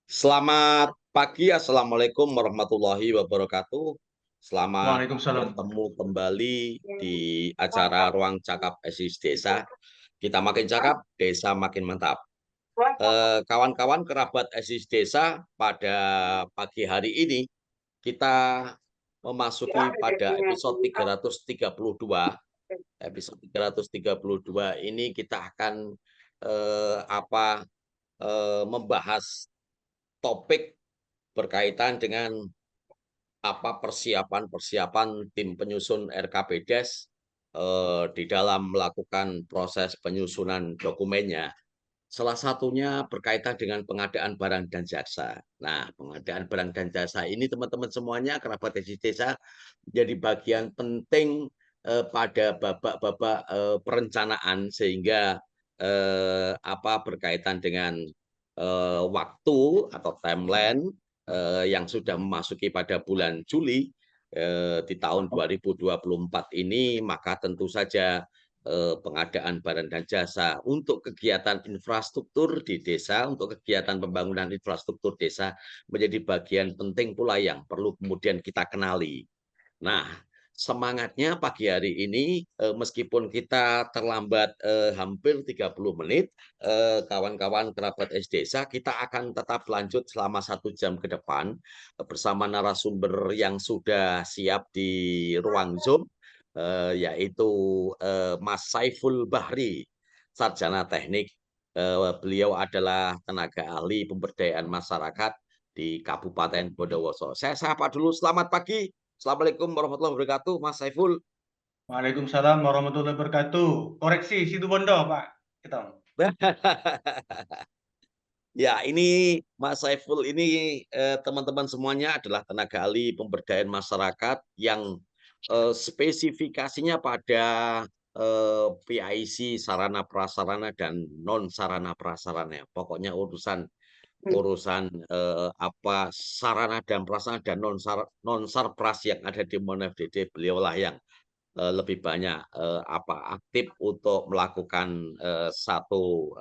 Selamat pagi, Assalamualaikum warahmatullahi wabarakatuh. Selamat Waalaikumsalam. bertemu kembali di acara Ruang Cakap SIS Desa. Kita makin cakap, desa makin mantap. Kawan-kawan kerabat SIS Desa, pada pagi hari ini kita memasuki pada episode 332. Episode 332 ini kita akan membahas topik berkaitan dengan persiapan-persiapan tim penyusun RKPDes di dalam melakukan proses penyusunan dokumennya. Salah satunya berkaitan dengan pengadaan barang dan jasa. Nah, pengadaan barang dan jasa ini teman-teman semuanya kerabat di desa menjadi bagian penting pada babak-babak perencanaan sehingga berkaitan dengan waktu atau timeline yang sudah memasuki pada bulan Juli di tahun 2024 ini, maka tentu saja pengadaan barang dan jasa untuk kegiatan infrastruktur di desa, untuk kegiatan pembangunan infrastruktur desa menjadi bagian penting pula yang perlu kemudian kita kenali. Nah, semangatnya pagi hari ini, meskipun kita terlambat hampir 30 menit, kawan-kawan kerabat desa, kita akan tetap lanjut selama 1 jam ke depan bersama narasumber yang sudah siap di ruang Zoom, yaitu Mas Saiful Bahri, sarjana teknik. Beliau adalah tenaga ahli pemberdayaan masyarakat di Kabupaten Bondowoso. Saya sapa dulu, selamat pagi. Assalamualaikum warahmatullahi wabarakatuh, Mas Saiful. Waalaikumsalam warahmatullahi wabarakatuh. Koreksi, Situbondo, Pak. Gitu. Ya, ini Mas Saiful ini teman-teman semuanya adalah tenaga ahli pemberdayaan masyarakat yang spesifikasinya pada PIC sarana prasarana dan non sarana prasarana. Pokoknya urusan urusan sarana dan prasarana dan non sarpras yang ada di MonFDD, beliaulah yang lebih banyak aktif untuk melakukan satu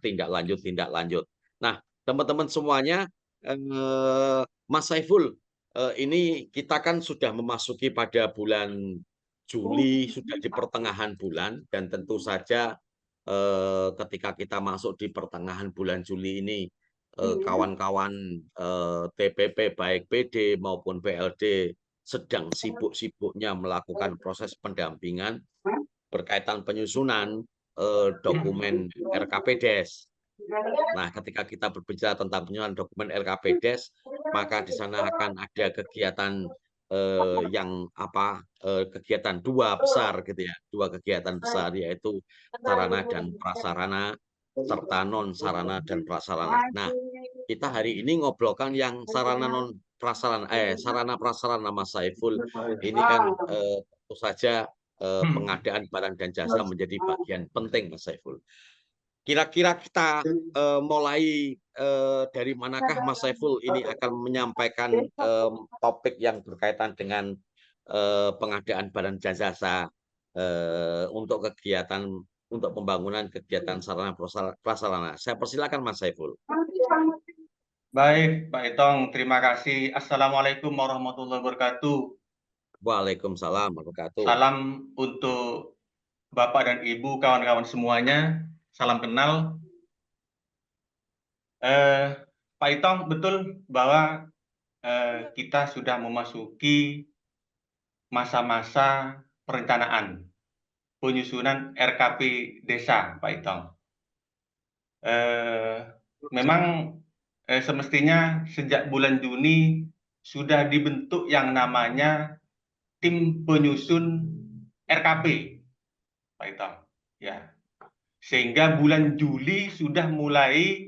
tindak lanjut. Nah, teman-teman semuanya, Mas Saiful, ini kita kan sudah memasuki pada bulan Juli, sudah di pertengahan bulan, dan tentu saja ketika kita masuk di pertengahan bulan Juli ini, kawan-kawan TPP baik PD maupun PLD sedang sibuk-sibuknya melakukan proses pendampingan berkaitan penyusunan dokumen RKPDes. Nah, ketika kita berbicara tentang penyusunan dokumen RKPDes, maka di sana akan ada kegiatan kegiatan dua besar gitu ya, dua kegiatan besar yaitu sarana dan prasarana serta non sarana dan prasarana. Nah, kita hari ini ngobrolkan yang sarana prasarana, Mas Saiful. Ini kan tentu saja pengadaan barang dan jasa menjadi bagian penting, Mas Saiful. Kira-kira kita mulai dari manakah Mas Saiful ini akan menyampaikan topik yang berkaitan dengan pengadaan barang dan jasa untuk kegiatan untuk pembangunan kegiatan sarana prasarana. Saya persilakan Mas Saiful. Baik, Pak Itong. Terima kasih. Assalamualaikum warahmatullahi wabarakatuh. Waalaikumsalam warahmatullahi wabarakatuh. Salam untuk Bapak dan Ibu, kawan-kawan semuanya. Salam kenal. Pak Itong, betul bahwa kita sudah memasuki masa-masa perencanaan penyusunan RKP Desa, Pak Itong. Memang semestinya sejak bulan Juni sudah dibentuk yang namanya tim penyusun RKP, Pak Itong. Ya, sehingga bulan Juli sudah mulai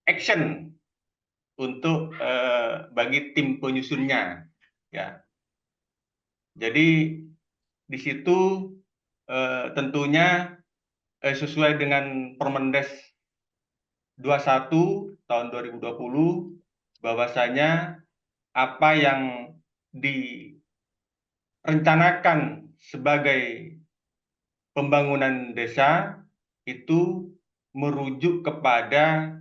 action untuk bagi tim penyusunnya. Ya, jadi di situ tentunya sesuai dengan Permendes 21 tahun 2020 bahwasanya apa yang direncanakan sebagai pembangunan desa itu merujuk kepada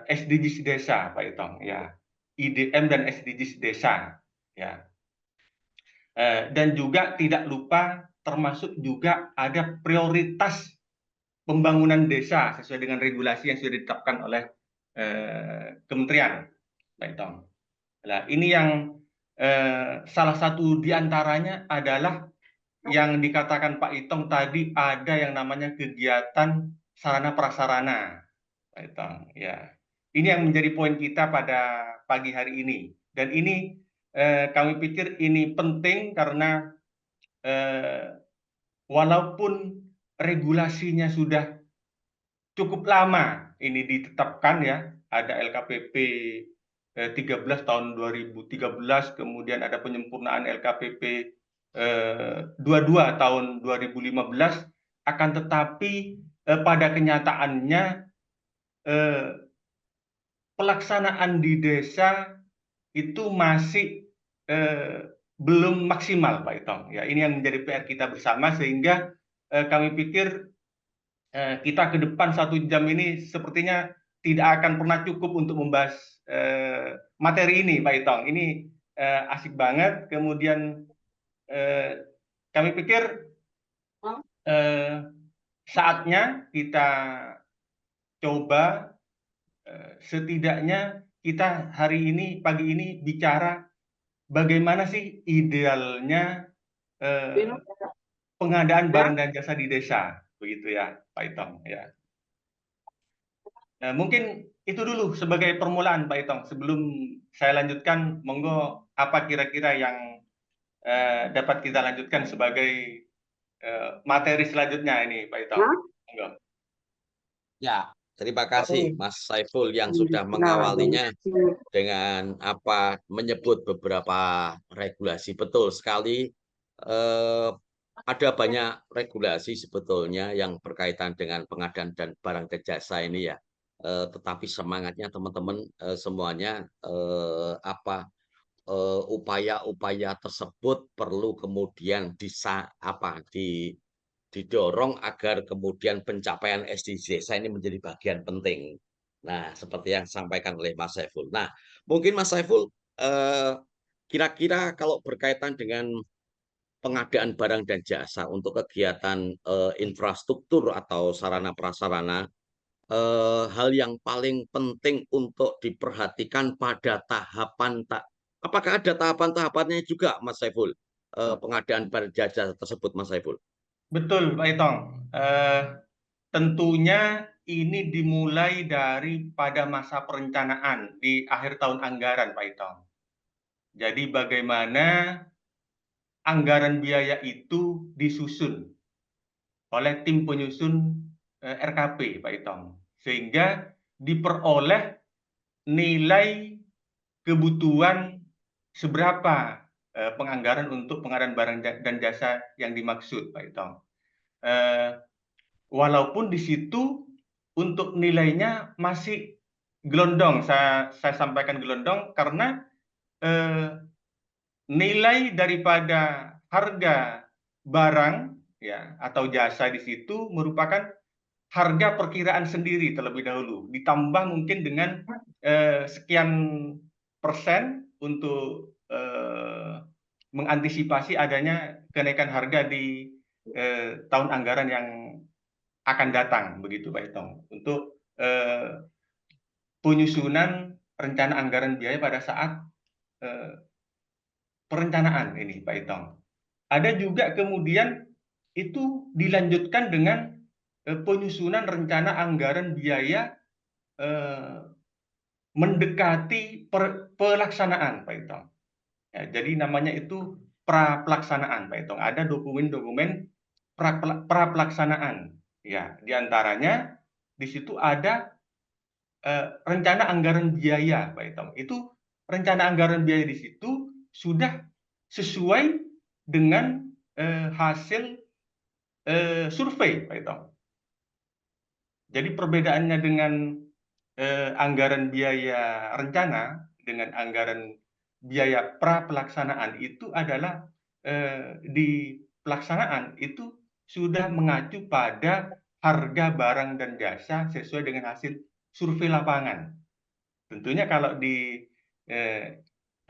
SDGs desa, Pak Itong, ya, IDM dan SDGs desa, ya. Dan juga tidak lupa termasuk juga ada prioritas pembangunan desa sesuai dengan regulasi yang sudah ditetapkan oleh kementerian, Pak Itong. Nah, ini yang salah satu diantaranya adalah yang dikatakan Pak Itong tadi, ada yang namanya kegiatan sarana prasarana, Pak Itong. Ya, ini yang menjadi poin kita pada pagi hari ini. Dan ini kami pikir ini penting karena walaupun regulasinya sudah cukup lama ini ditetapkan, ya, ada LKPP 13 tahun 2013, kemudian ada penyempurnaan LKPP 22 tahun 2015, akan tetapi pada kenyataannya pelaksanaan di desa itu masih belum maksimal, Pak Itong. Ya, ini yang menjadi PR kita bersama, sehingga kami pikir kita ke depan 1 jam ini sepertinya tidak akan pernah cukup untuk membahas materi ini, Pak Itong. Ini asik banget. Kemudian kami pikir saatnya kita coba setidaknya kita hari ini, pagi ini, bicara bagaimana sih idealnya pengadaan barang dan jasa di desa, begitu ya, Pak Itong. Ya. Mungkin itu dulu sebagai permulaan, Pak Itong. Sebelum saya lanjutkan, monggo apa kira-kira yang dapat kita lanjutkan sebagai materi selanjutnya ini, Pak Itong. Monggo. Ya, terima kasih Mas Saiful yang sudah mengawalinya dengan apa menyebut beberapa regulasi. Betul sekali, ada banyak regulasi sebetulnya yang berkaitan dengan pengadaan dan barang dan jasa ini, ya. Tetapi semangatnya teman-teman semuanya upaya-upaya tersebut perlu kemudian didorong agar kemudian pencapaian SDGs desa ini menjadi bagian penting. Nah, seperti yang disampaikan oleh Mas Saiful. Nah, mungkin Mas Saiful, kira-kira kalau berkaitan dengan pengadaan barang dan jasa untuk kegiatan infrastruktur atau sarana prasarana, hal yang paling penting untuk diperhatikan pada apakah ada tahapan-tahapannya juga, Mas Saiful, pengadaan barang jasa tersebut, Mas Saiful? Betul, Pak Itong. Tentunya ini dimulai dari pada masa perencanaan di akhir tahun anggaran, Pak Itong. Jadi bagaimana anggaran biaya itu disusun oleh tim penyusun RKP, Pak Itong, sehingga diperoleh nilai kebutuhan seberapa penganggaran untuk pengadaan barang dan jasa yang dimaksud, Pak Itong. Walaupun di situ untuk nilainya masih gelondong, saya sampaikan gelondong karena nilai daripada harga barang, ya, atau jasa di situ merupakan harga perkiraan sendiri terlebih dahulu, ditambah mungkin dengan sekian persen untuk mengantisipasi adanya kenaikan harga di tahun anggaran yang akan datang, begitu Pak Itong, untuk penyusunan rencana anggaran biaya pada saat perencanaan ini, Pak Itong. Ada juga kemudian itu dilanjutkan dengan penyusunan rencana anggaran biaya mendekati pelaksanaan, Pak Itong. Ya, jadi namanya itu pra-pelaksanaan, Pak Itong. Ada dokumen-dokumen pra-pelaksanaan. Ya, diantaranya di situ ada rencana anggaran biaya, Pak Itong. Itu rencana anggaran biaya di situ sudah sesuai dengan hasil survei, Pak Itong. Jadi perbedaannya dengan anggaran biaya rencana dengan anggaran biaya pra pelaksanaan itu adalah di pelaksanaan itu sudah mengacu pada harga barang dan jasa sesuai dengan hasil survei lapangan. Tentunya kalau di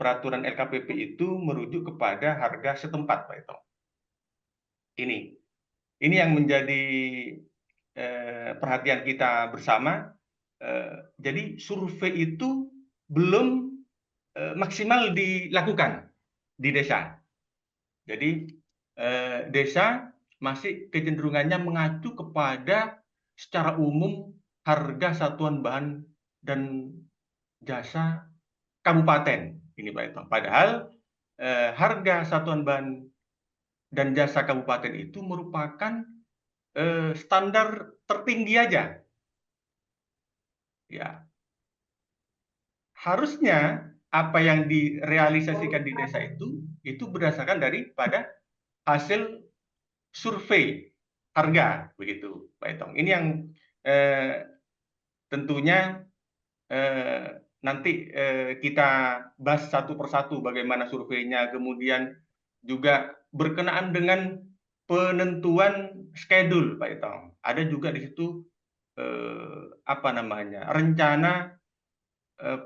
peraturan LKPP itu merujuk kepada harga setempat, Pak Ito. Ini yang menjadi perhatian kita bersama. Jadi survei itu belum maksimal dilakukan di desa. Jadi desa masih kecenderungannya mengacu kepada secara umum harga satuan bahan dan jasa kabupaten ini Pak Ito. Padahal harga satuan bahan dan jasa kabupaten itu merupakan standar tertinggi aja. Ya, harusnya apa yang direalisasikan di desa itu berdasarkan daripada hasil survei harga, begitu Pak Etong. Ini yang tentunya nanti kita bahas satu persatu bagaimana surveinya, kemudian juga berkenaan dengan penentuan schedule Pak Etong. Ada juga di situ apa namanya, rencana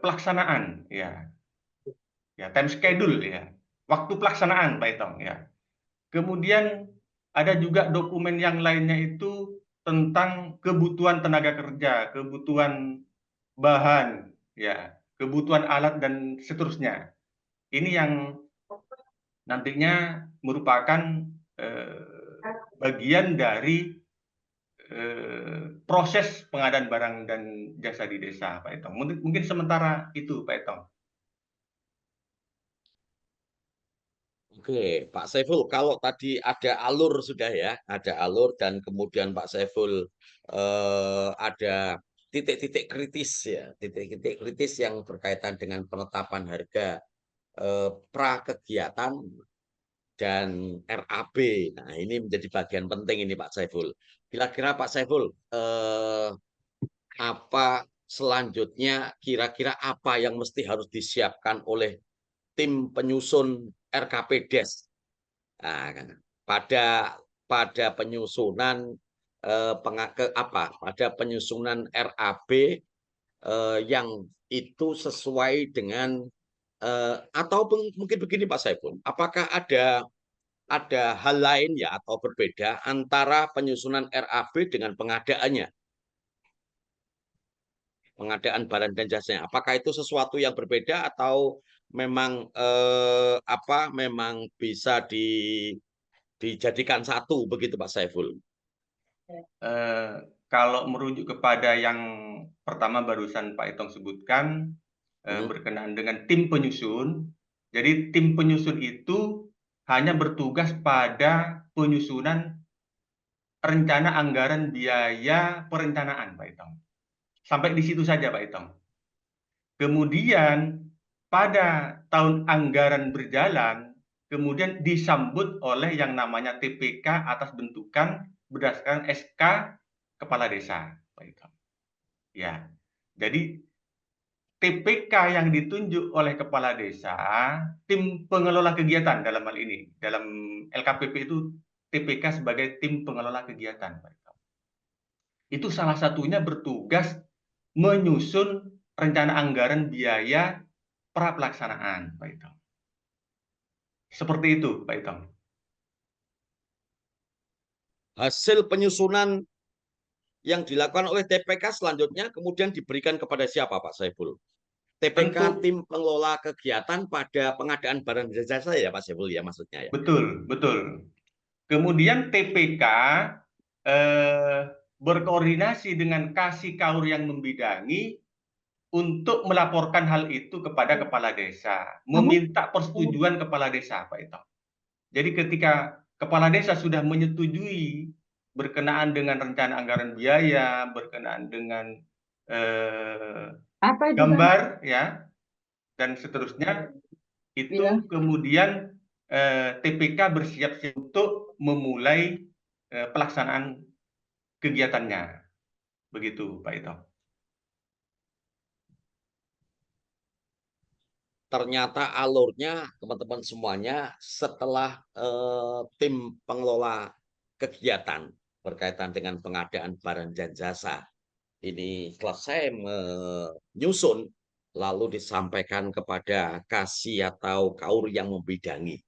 pelaksanaan, ya, time schedule, ya, waktu pelaksanaan Pak Etong, ya. Kemudian ada juga dokumen yang lainnya itu tentang kebutuhan tenaga kerja, kebutuhan bahan, ya, kebutuhan alat dan seterusnya. Ini yang nantinya merupakan bagian dari proses pengadaan barang dan jasa di desa, Pak Etong. Mungkin sementara itu, Pak Etong. Oke, Pak Saiful, kalau tadi ada alur sudah ya, ada alur dan kemudian Pak Saiful ada titik-titik kritis ya, titik-titik kritis yang berkaitan dengan penetapan harga pra kegiatan dan RAB. Nah, ini menjadi bagian penting ini Pak Saiful. Kira-kira Pak Saiful, apa selanjutnya, kira-kira apa yang mesti harus disiapkan oleh tim penyusun RKP-Des? Nah, pada penyusunan pada penyusunan RAB yang itu sesuai dengan atau mungkin begini Pak Saiful, apakah ada hal lain ya atau berbeda antara penyusunan RAB dengan pengadaannya, pengadaan barang dan jasanya? Apakah itu sesuatu yang berbeda atau memang memang bisa dijadikan satu begitu Pak Saiful? Kalau merujuk kepada yang pertama barusan Pak Etong sebutkan berkenaan dengan tim penyusun, jadi tim penyusun itu hanya bertugas pada penyusunan rencana anggaran biaya perencanaan, Pak Etong. Sampai di situ saja, Pak Etong. Kemudian pada tahun anggaran berjalan, kemudian disambut oleh yang namanya TPK atas bentukan berdasarkan SK Kepala Desa, Pak Etong. Ya, jadi TPK yang ditunjuk oleh Kepala Desa, tim pengelola kegiatan dalam hal ini, dalam LKPP itu TPK sebagai tim pengelola kegiatan, Pak Etong. Itu salah satunya bertugas menyusun rencana anggaran biaya pra pelaksanaan, Pak Itong. Seperti itu, Pak Itong. Hasil penyusunan yang dilakukan oleh TPK selanjutnya kemudian diberikan kepada siapa Pak Saiful? TPK Tentu, tim pengelola kegiatan pada pengadaan barang dan jasa ya Pak Saiful ya maksudnya ya. betul, betul. Kemudian TPK berkoordinasi dengan Kasih Kaur yang membidangi untuk melaporkan hal itu kepada kepala desa, meminta persetujuan kepala desa, Pak Itong. Jadi ketika kepala desa sudah menyetujui berkenaan dengan rencana anggaran biaya, berkenaan dengan gambar, ya, dan seterusnya, itu kemudian TPK bersiap-siap untuk memulai pelaksanaan kegiatannya. Begitu, Pak Ito. Ternyata alurnya teman-teman semuanya setelah tim pengelola kegiatan berkaitan dengan pengadaan barang dan jasa ini selesai menyusun, lalu disampaikan kepada kasih atau kaur yang membidangi.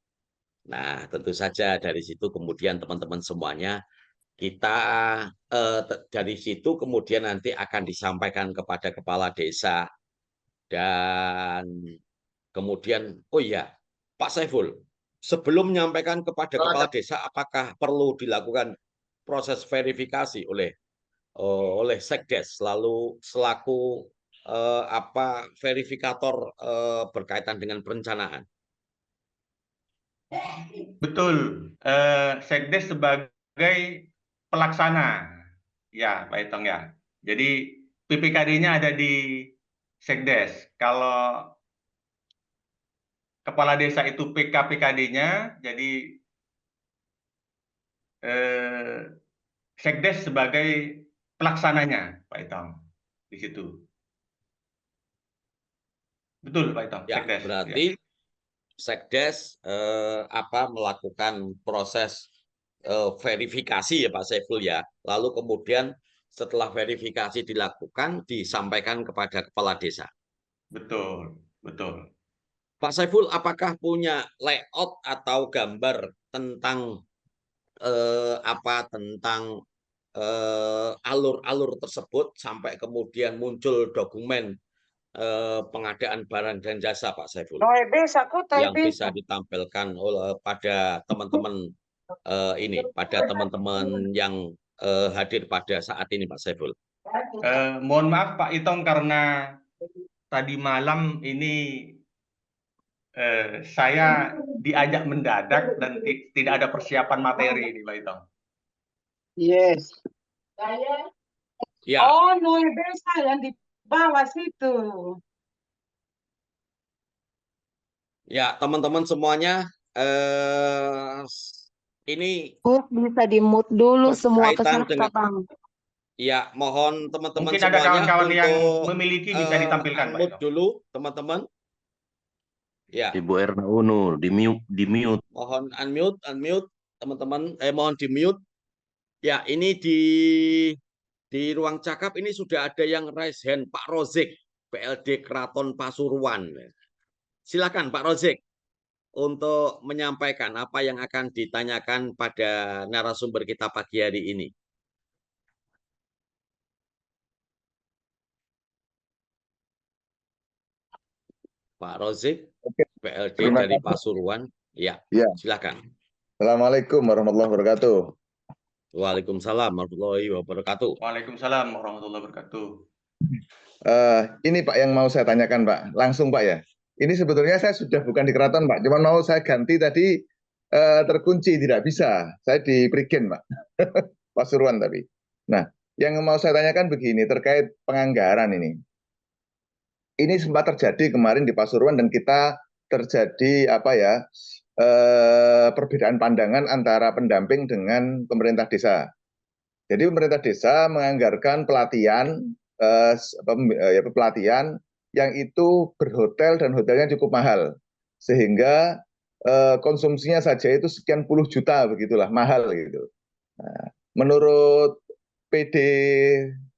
Nah, tentu saja dari situ kemudian teman-teman semuanya kita dari situ kemudian nanti akan disampaikan kepada kepala desa dan kemudian, oh iya, Pak Saiful, sebelum menyampaikan kepada kepala desa, apakah perlu dilakukan proses verifikasi oleh Sekdes, lalu selaku verifikator berkaitan dengan perencanaan? Betul, Sekdes sebagai pelaksana, ya Pak Itong ya. Jadi PPKD-nya ada di Sekdes. Kalau kepala desa itu PKPKD-nya, jadi Sekdes sebagai pelaksananya, Pak Itong, di situ. Betul, Pak Itong, Ya, Sekdes. berarti Ya. Sekdes melakukan proses verifikasi ya Pak Saiful ya. Lalu kemudian setelah verifikasi dilakukan disampaikan kepada kepala desa. Betul, betul. Pak Saiful, apakah punya layout atau gambar tentang tentang alur-alur tersebut sampai kemudian muncul dokumen pengadaan barang dan jasa, Pak Saiful, yang bisa ditampilkan pada teman-teman pada teman-teman yang hadir pada saat ini, Pak Saiful. Mohon maaf Pak Itong karena tadi malam ini saya diajak mendadak dan tidak ada persiapan materi ini, Pak Itong. Yes. Ya, Oh, Nuebesa yang di bawah situ. ya teman-teman semuanya, ini Bisa di-mute dulu semua berkaitan peserta, dengan, Bang. ya mohon teman-teman Mungkin ada semuanya kawan-kawan yang untuk memiliki bisa ditampilkan, Pak unmute Itong. dulu, teman-teman. Ya, Ibu Erna Unu di mute. mohon unmute teman-teman. Mohon di mute. Ya, ini di ruang cakap ini sudah ada yang raise hand, Pak Rozik, PLD Keraton Pasuruan. Silakan Pak Rozik untuk menyampaikan apa yang akan ditanyakan pada narasumber kita pagi hari ini. Pak Rozik, PLD dari Pasuruan. Ya, silakan. Assalamualaikum warahmatullahi wabarakatuh. Waalaikumsalam warahmatullahi wabarakatuh. Waalaikumsalam warahmatullahi wabarakatuh. Ini Pak yang mau saya tanyakan Pak, langsung Pak ya. Ini sebetulnya saya sudah bukan di keraton Pak, cuma mau saya ganti tadi terkunci tidak bisa. Saya di Prigen Pak, Pasuruan tapi. Nah, yang mau saya tanyakan begini terkait penganggaran ini. Ini sempat terjadi kemarin di Pasuruan dan kita terjadi perbedaan pandangan antara pendamping dengan pemerintah desa. Jadi pemerintah desa menganggarkan pelatihan yang itu berhotel dan hotelnya cukup mahal, sehingga konsumsinya saja itu sekian puluh juta begitulah, mahal gitu. Nah, menurut PD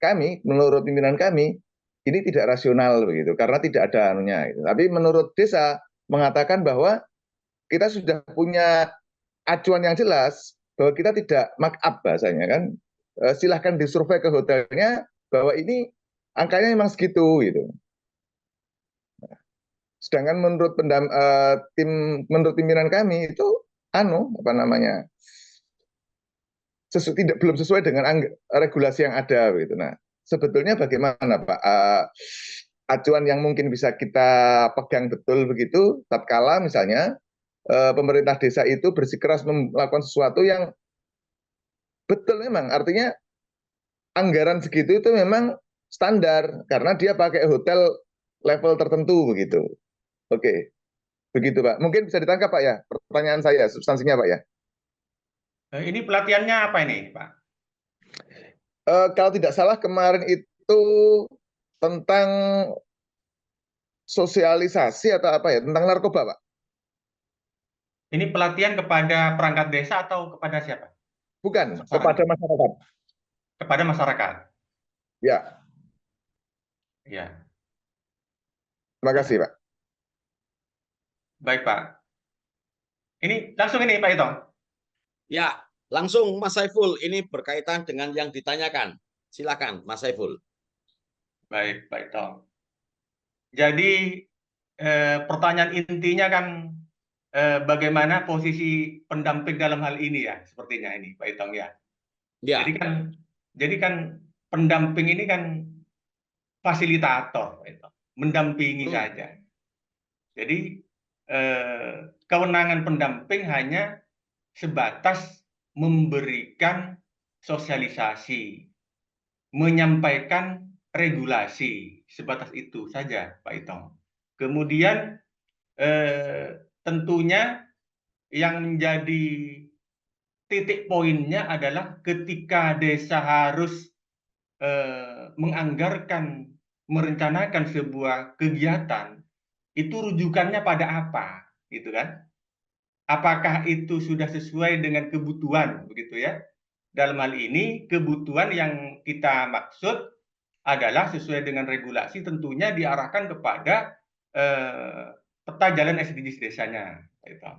kami, menurut pimpinan kami, ini tidak rasional begitu, karena tidak ada anunya. Gitu. Tapi menurut desa mengatakan bahwa kita sudah punya acuan yang jelas bahwa kita tidak markup bahasanya kan. Silahkan disurvei ke hotelnya bahwa ini angkanya memang segitu gitu. Sedangkan menurut menurut pimpinan kami itu belum sesuai dengan regulasi yang ada gitu. Nah, sebetulnya bagaimana Pak acuan yang mungkin bisa kita pegang betul begitu tatkala misalnya pemerintah desa itu bersikeras melakukan sesuatu yang betul memang, artinya anggaran segitu itu memang standar karena dia pakai hotel level tertentu begitu. Oke, begitu Pak. Mungkin bisa ditangkap Pak ya pertanyaan saya, substansinya Pak ya. Ini pelatihannya apa ini Pak? Kalau tidak salah kemarin itu tentang sosialisasi atau apa ya, tentang narkoba Pak. Ini pelatihan kepada perangkat desa atau kepada siapa? Bukan, kepada masyarakat. Kepada masyarakat. Ya. Ya, Terima kasih, Pak. baik Pak. Ini langsung ini Pak Itong. Ya, langsung Mas Saiful, ini berkaitan dengan yang ditanyakan. Silakan Mas Saiful. Baik Pak Itong. Jadi pertanyaan intinya kan bagaimana posisi pendamping dalam hal ini ya, sepertinya ini Pak Itong ya. Ya, Jadi kan pendamping ini kan fasilitator, Pak Itong, mendampingi saja. Jadi kewenangan pendamping hanya sebatas memberikan sosialisasi, menyampaikan regulasi, sebatas itu saja, Pak Itong. Kemudian tentunya yang menjadi titik poinnya adalah ketika desa harus menganggarkan, merencanakan sebuah kegiatan, itu rujukannya pada apa, gitu kan? Apakah itu sudah sesuai dengan kebutuhan, begitu ya? Dalam hal ini, kebutuhan yang kita maksud adalah sesuai dengan regulasi, tentunya diarahkan kepada peta jalan SDGs desanya, gitu.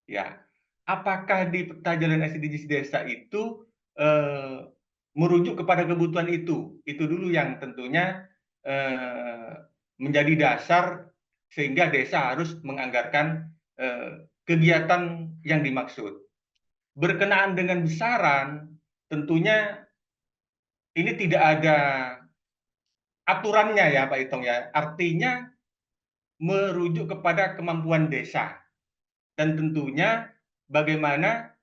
Ya, apakah di peta jalan SDGs desa itu merujuk kepada kebutuhan itu? Itu dulu yang tentunya menjadi dasar sehingga desa harus menganggarkan kegiatan yang dimaksud. Berkenaan dengan besaran, tentunya ini tidak ada aturannya ya Pak Itong ya. Artinya merujuk kepada kemampuan desa. Dan tentunya bagaimana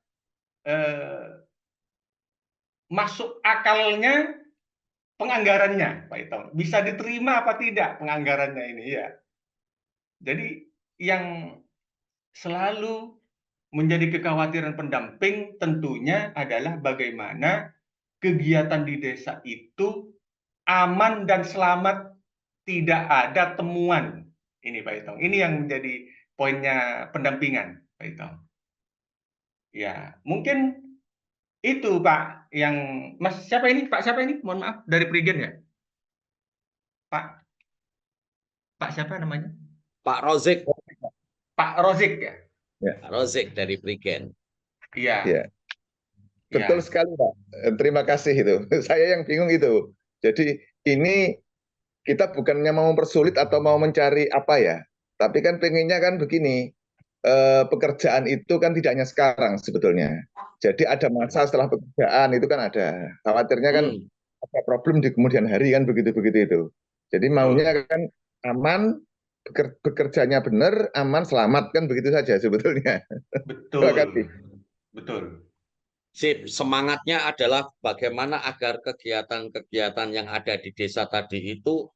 masuk akalnya penganggarannya, Pak Itong. Bisa diterima apa tidak penganggarannya ini ya. Jadi yang selalu menjadi kekhawatiran pendamping tentunya adalah bagaimana kegiatan di desa itu aman dan selamat, tidak ada temuan. Ini Pak Itong. Ini yang menjadi poinnya pendampingan, Pak Itong. Ya, mungkin itu Pak yang Mas siapa ini? Pak siapa ini? Mohon maaf dari Prigen ya? Pak siapa namanya? Pak Rozik. Pak Rozik ya? Pak Rozik dari Prigen. Iya. Ya. Betul sekali, Pak. Terima kasih itu. Saya yang bingung itu. Jadi ini kita bukannya mau mempersulit atau mau mencari apa ya, tapi kan pengennya kan begini, pekerjaan itu kan tidak hanya sekarang sebetulnya. Jadi ada masa setelah pekerjaan itu kan ada. Khawatirnya kan ada problem di kemudian hari kan begitu-begitu itu. Jadi maunya kan aman, bekerjanya benar, aman, selamat kan begitu saja sebetulnya. Betul. Terima kasih. Betul. Sip, semangatnya adalah bagaimana agar kegiatan-kegiatan yang ada di desa tadi itu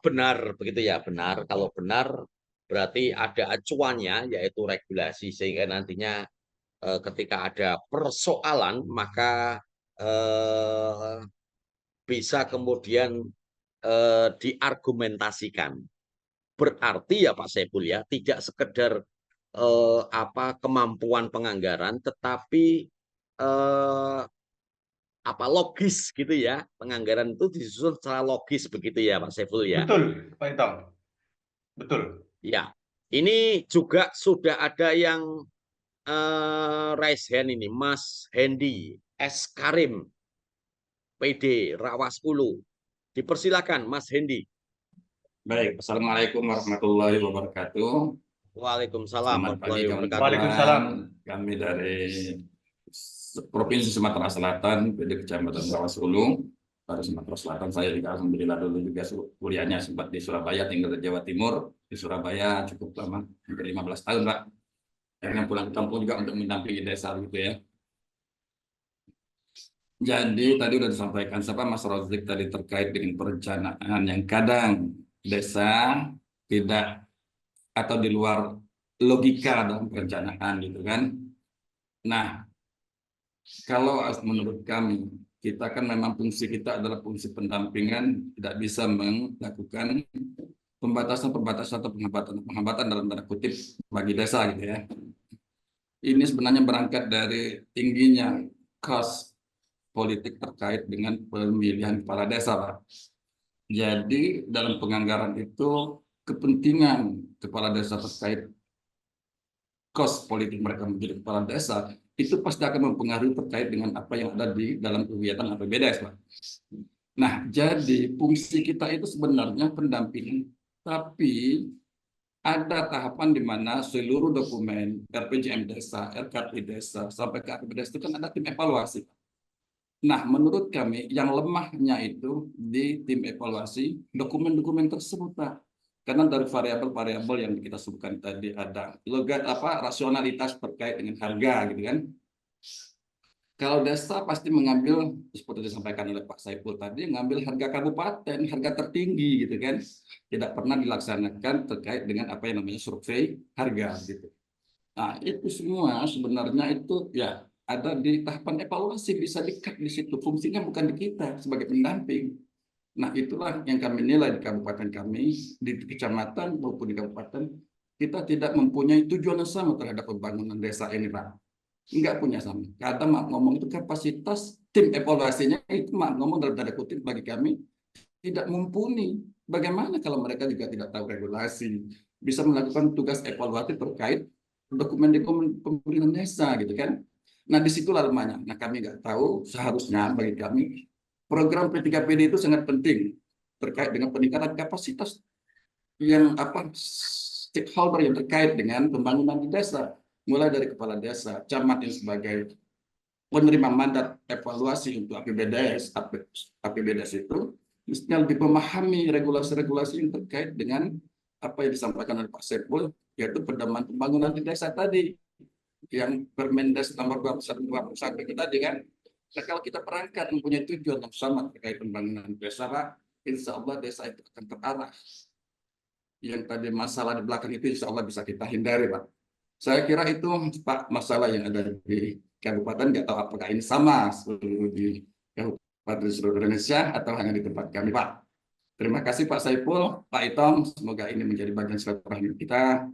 benar begitu ya, benar. Kalau benar berarti ada acuannya yaitu regulasi sehingga nantinya ketika ada persoalan maka bisa kemudian diargumentasikan. Berarti ya Pak Saiful ya, tidak sekedar kemampuan penganggaran, tetapi logis gitu ya, penganggaran itu disusun secara logis begitu ya Pak Saiful ya. Betul, Pak Itong. Betul. Ya, ini juga sudah ada yang raise hand ini, Mas Hendy S. Karim, PD Rawas Ulu. Dipersilakan Mas Hendy. Baik, Assalamualaikum warahmatullahi wabarakatuh. Waalaikumsalam warahmatullahi wabarakatuh. Waalaikumsalam. Kami dari Provinsi Sumatera Selatan, PD Kecamatan Rawas Ulu. Pada Sumatera Selatan, saya juga alhamdulillah dulu juga kuliahnya sempat di Surabaya, tinggal di Jawa Timur. Di Surabaya cukup lama, hampir 15 tahun, Pak. Akhirnya pulang ke kampung juga untuk mendampingi desa gitu ya. Jadi tadi sudah disampaikan Mas Rozik tadi terkait dengan perencanaan yang kadang desa tidak atau di luar logika dalam perencanaan gitu kan. Nah, kalau menurut kami, kita kan memang fungsi kita adalah fungsi pendampingan, tidak bisa melakukan pembatasan atau penghambatan dalam tanda kutip bagi desa gitu ya. Ini sebenarnya berangkat dari tingginya cost politik terkait dengan pemilihan kepala desa, Pak. Jadi dalam penganggaran itu kepentingan kepala desa terkait kos politik mereka menjadi kepala desa itu pasti akan mempengaruhi terkait dengan apa yang ada di dalam kegiatan APBDes, Pak. Nah, jadi fungsi kita itu sebenarnya pendampingan, tapi ada tahapan di mana seluruh dokumen RPJM desa, RKP desa, sampai ke APBDes itu kan ada tim evaluasi. Nah, menurut kami yang lemahnya itu di tim evaluasi dokumen-dokumen tersebut, Pak. Karena dari variabel-variabel yang kita sebutkan tadi ada rasionalitas terkait dengan harga gitu kan. Kalau desa pasti mengambil seperti disampaikan oleh Pak Saiful tadi, mengambil harga kabupaten, harga tertinggi gitu kan. Tidak pernah dilaksanakan terkait dengan apa yang namanya survei harga gitu. Nah, itu semua sebenarnya itu ya ada di tahapan evaluasi, bisa di-cut di situ. Fungsinya bukan di kita sebagai pendamping. Nah, itulah yang kami nilai di kabupaten kami, di kecamatan maupun di kabupaten, kita tidak mempunyai tujuan yang sama terhadap pembangunan desa ini, Pak. Enggak punya sama. Kata Mak ngomong itu kapasitas tim evaluasinya itu Mak ngomong dalam tanda kutip bagi kami tidak mumpuni. Bagaimana kalau mereka juga tidak tahu regulasi, bisa melakukan tugas evaluasi terkait dokumen-dokumen pemerintahan desa gitu kan. Nah, disitulah lemahnya. Nah, kami nggak tahu, seharusnya bagi kami program P3PD itu sangat penting terkait dengan peningkatan kapasitas yang stakeholder yang terkait dengan pembangunan di desa, mulai dari kepala desa, camat yang sebagai penerima mandat evaluasi untuk APBDes itu mestinya lebih memahami regulasi-regulasi yang terkait dengan apa yang disampaikan oleh Pak Saiful, yaitu pedoman pembangunan di desa tadi, yang Permendes nomor 21 itu tadi kan. Nah, kalau kita perangkat mempunyai tujuan yang sama terkait pembangunan desa, Pak, insya Allah desa itu akan terarah. Yang tadi masalah di belakang itu insya Allah bisa kita hindari, Pak. Saya kira itu, Pak, masalah yang ada di kabupaten, nggak tahu apakah ini sama seluruh di kabupaten seluruh Indonesia atau hanya di tempat kami, Pak. Terima kasih Pak Saiful, Pak Itom, semoga ini menjadi bagian silaturahmi kita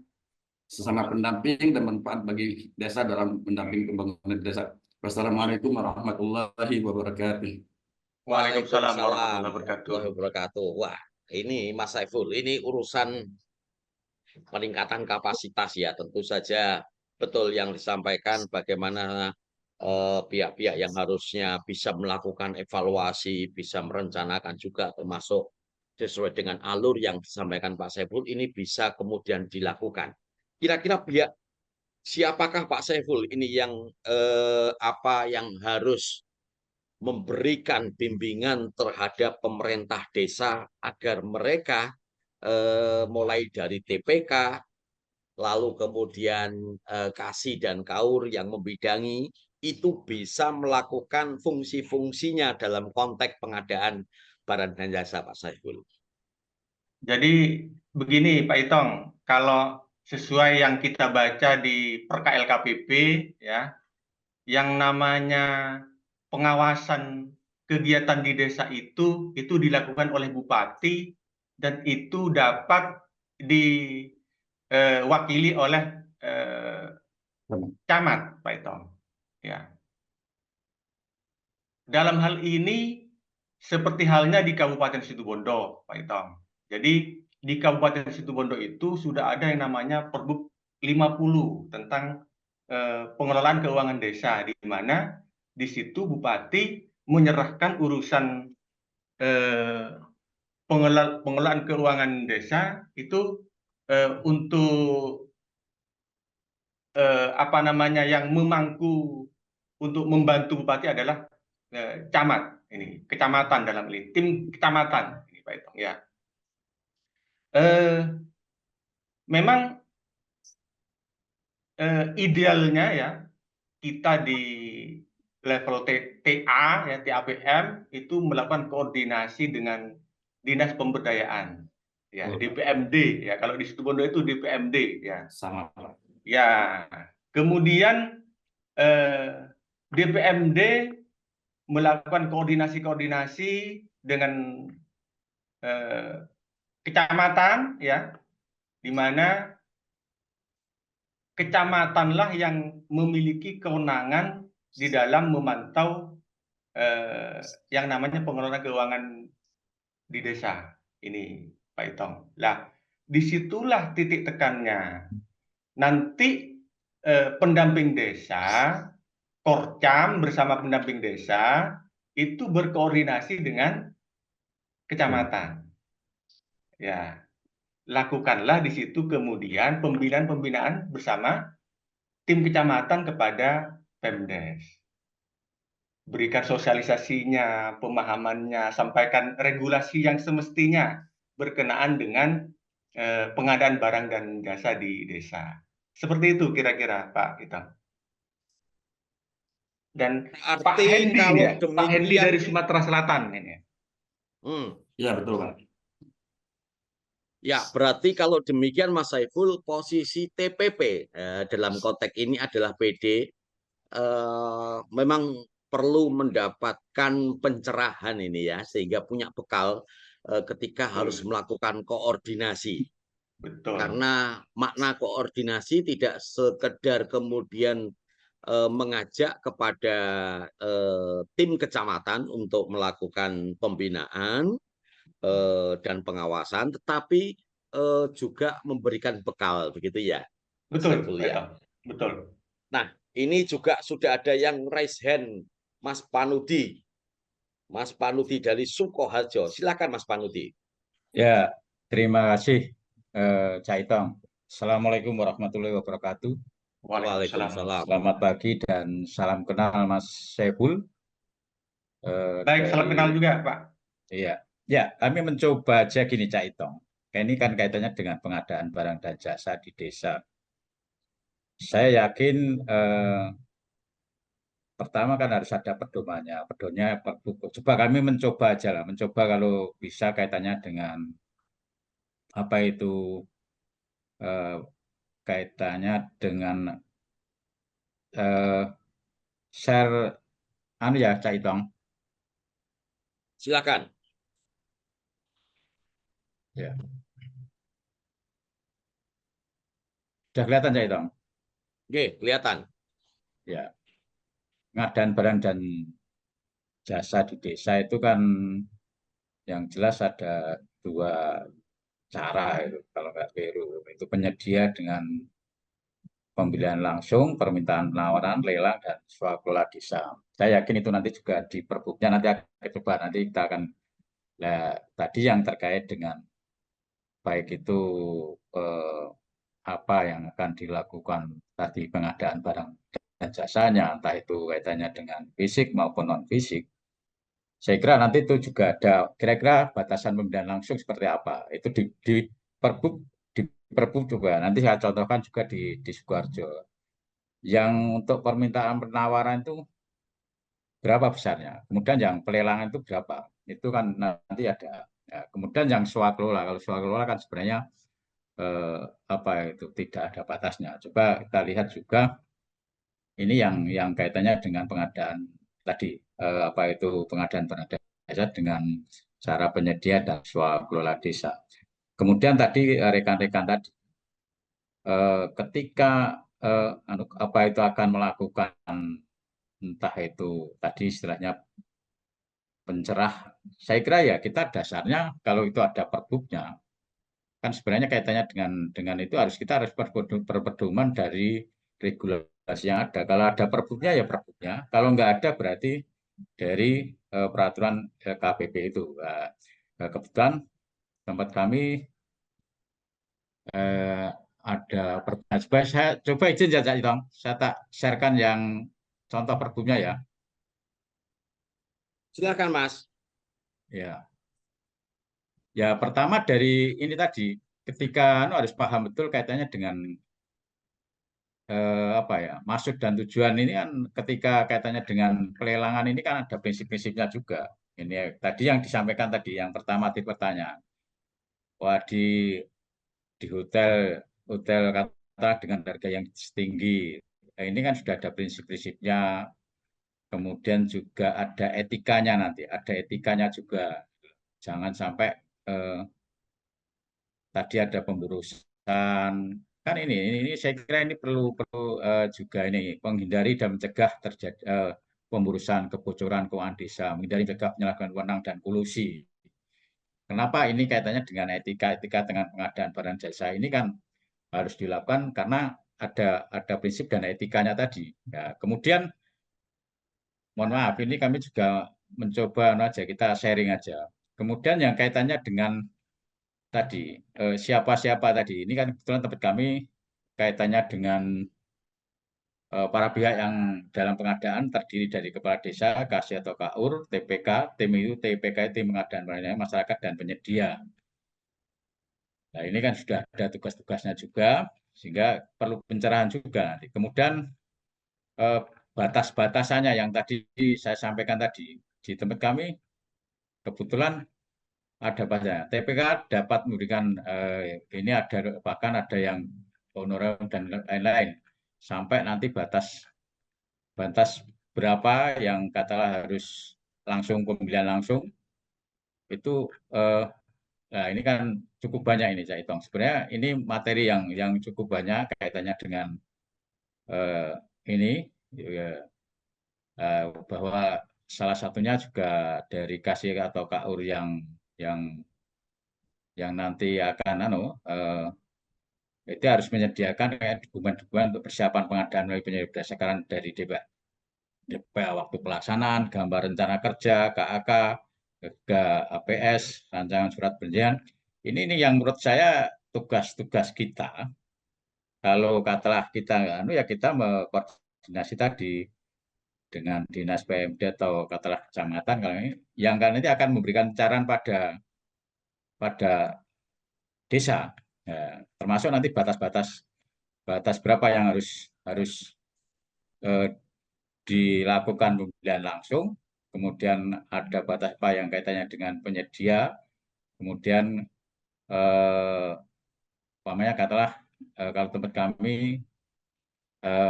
sesama pendamping dan manfaat bagi desa dalam mendamping pembangunan desa. Wassalamualaikum warahmatullahi wabarakatuh. Waalaikumsalam warahmatullahi wabarakatuh. Wah, ini Mas Saiful, ini urusan peningkatan kapasitas ya, tentu saja betul yang disampaikan bagaimana pihak-pihak yang harusnya bisa melakukan evaluasi, bisa merencanakan juga termasuk sesuai dengan alur yang disampaikan Pak Saiful ini bisa kemudian dilakukan. Kira-kira siapakah Pak Saiful ini yang apa yang harus memberikan bimbingan terhadap pemerintah desa agar mereka mulai dari TPK, lalu kemudian KASI dan KAUR yang membidangi itu bisa melakukan fungsi-fungsinya dalam konteks pengadaan barang dan jasa, Pak Saiful. Jadi begini Pak Itong, kalau sesuai yang kita baca di Perka LKPP ya, yang namanya pengawasan kegiatan di desa itu dilakukan oleh bupati dan itu dapat diwakili oleh camat, Pak Itong. Ya. Dalam hal ini seperti halnya di Kabupaten Situbondo, Pak Itong. Jadi di Kabupaten Situbondo itu sudah ada yang namanya Perbuk 50 tentang pengelolaan keuangan desa, di mana di situ bupati menyerahkan urusan pengelolaan keuangan desa itu untuk apa namanya yang memangku untuk membantu bupati adalah camat ini, kecamatan dalam ini, tim kecamatan ini Pak Itong ya. Memang idealnya ya kita di level TA ya TAPM itu melakukan koordinasi dengan dinas pemberdayaan ya, DPMD ya, kalau di Situbondo itu DPMD ya. Sama Pak. Ya, kemudian DPMD melakukan koordinasi dengan kecamatan ya, di mana kecamatanlah yang memiliki kewenangan di dalam memantau yang namanya pengelola keuangan di desa ini, Pak Itong. Lah, disitulah titik tekannya. Nanti pendamping desa, Korcam bersama pendamping desa itu berkoordinasi dengan kecamatan. Ya, lakukanlah di situ kemudian pembinaan bersama tim kecamatan kepada Pemdes. Berikan sosialisasinya, pemahamannya, sampaikan regulasi yang semestinya berkenaan dengan pengadaan barang dan jasa di desa. Seperti itu kira-kira Pak Itong. Dan Pak Arti Hendy kalau ini ya, Pak Hendy demikian, dari Sumatera Selatan ini. Ya, betul, Pak. ya berarti kalau demikian Mas Saiful, posisi TPP dalam konteks ini adalah PD memang perlu mendapatkan pencerahan ini ya, sehingga punya bekal ketika harus melakukan koordinasi. Betul. Karena makna koordinasi tidak sekedar kemudian mengajak kepada tim kecamatan untuk melakukan pembinaan dan pengawasan, tetapi juga memberikan bekal, begitu ya, Mas Betul, Saiful Pak ya. Itong. Betul. Nah, ini juga sudah ada yang raise hand, Mas Panudi. Mas Panudi dari Sukoharjo. Silakan Mas Panudi. Ya, terima kasih Cak Itong. Assalamualaikum warahmatullahi wabarakatuh. Waalaikumsalam. Selamat pagi dan salam kenal Mas Saiful. Baik, salam kenal juga Pak. Iya, ya kami mencoba aja gini Cak Itong. Ini kan kaitannya dengan pengadaan barang dan jasa di desa. Saya yakin pertama kan harus ada pedomannya. Pedomannya coba kami mencoba aja lah, mencoba kalau bisa kaitannya dengan apa itu kaitannya dengan share anu ya Cak Itong. Silakan. Ya. Sudah kelihatan Cak Itong? Oke, kelihatan. Ya. Pengadaan barang dan jasa di desa itu kan yang jelas ada dua cara itu kalau nggak keliru. Itu penyedia dengan pembelian langsung, permintaan penawaran, lelang, dan swakelola desa. Saya yakin itu nanti juga di perbuknya nanti akan coba nanti kita akan tadi yang terkait dengan baik itu apa yang akan dilakukan tadi pengadaan barang dan jasanya, entah itu kaitannya dengan fisik maupun non fisik. Saya kira nanti itu juga ada kira-kira batasan pembelian langsung seperti apa. Itu di Perbup juga nanti saya contohkan juga di Sukoharjo. Yang untuk permintaan penawaran itu berapa besarnya, kemudian yang pelelangan itu berapa, itu kan nanti ada. Ya, kemudian yang swakelola, kalau swakelola kan sebenarnya apa itu tidak ada batasnya. Coba kita lihat juga ini yang kaitannya dengan pengadaan tadi apa itu pengadaan barang jasa dengan cara penyedia dan swakelola desa. Kemudian tadi rekan-rekan tadi ketika apa itu akan melakukan entah itu tadi istilahnya pencerah, saya kira ya kita dasarnya kalau itu ada perbuknya kan sebenarnya kaitannya dengan itu kita harus berpedoman dari regulasi yang ada. Kalau ada perbuknya ya perbuknya, kalau nggak ada berarti dari peraturan KPP itu. Kebetulan tempat kami ada perbuknya. Saya coba izin ya Cak Itong, saya tak sharekan yang contoh perbuknya ya. Silakan Mas. Ya. Ya, pertama dari ini tadi, ketika harus paham betul kaitannya dengan apa ya, maksud dan tujuan ini kan ketika kaitannya dengan pelelangan ini kan ada prinsip-prinsipnya juga. Ini tadi yang disampaikan tadi, yang pertama tipe pertanyaan. Wah, di hotel kata dengan harga yang tinggi. Nah, ini kan sudah ada prinsip-prinsipnya. Kemudian juga ada etikanya nanti, ada etikanya juga. Jangan sampai tadi ada pemburusan kan ini saya kira ini perlu juga ini menghindari dan mencegah terjadi pemburusan, kebocoran keuangan desa, menghindari mencegah penyalahgunaan wewenang dan kolusi. Kenapa ini kaitannya dengan etika dengan pengadaan barang jasa ini kan harus dilakukan karena ada prinsip dan etikanya tadi. Ya, kemudian mohon maaf ini kami juga mencoba kita sharing aja. Kemudian yang kaitannya dengan tadi siapa-siapa tadi ini kan kebetulan tempat kami kaitannya dengan para pihak yang dalam pengadaan terdiri dari kepala desa, kasih atau KAUR, TPK, tim itu TPK tim pengadaan barang masyarakat dan penyedia. Nah ini kan sudah ada tugas-tugasnya juga, sehingga perlu pencerahan juga nanti. Kemudian batas-batasannya yang tadi saya sampaikan tadi di tempat kami kebetulan ada batasnya. TPK dapat memberikan ini ada bahkan ada yang honorer dan lain-lain sampai nanti batas berapa yang katakanlah harus langsung pembelian langsung itu nah ini kan cukup banyak ini saya hitung. Sebenarnya ini materi yang cukup banyak kaitannya dengan ini bahwa salah satunya juga dari kasir atau KAUR yang nanti akan itu harus menyediakan dokumen-dokumen untuk persiapan pengadaan melalui penyedia berdasarkan dari DP waktu pelaksanaan, gambar rencana kerja, KAK, APS, rancangan surat perjanjian. Ini yang menurut saya tugas-tugas kita. Kalau katalah kita ya kita koordinasi tadi dengan dinas PMD atau katalah kecamatan kalau ini yang kan nanti akan memberikan saran pada desa. Ya, termasuk nanti batas berapa yang harus dilakukan pembelian langsung, kemudian ada batas apa yang kaitannya dengan penyedia, kemudian katalah kalau tempat kami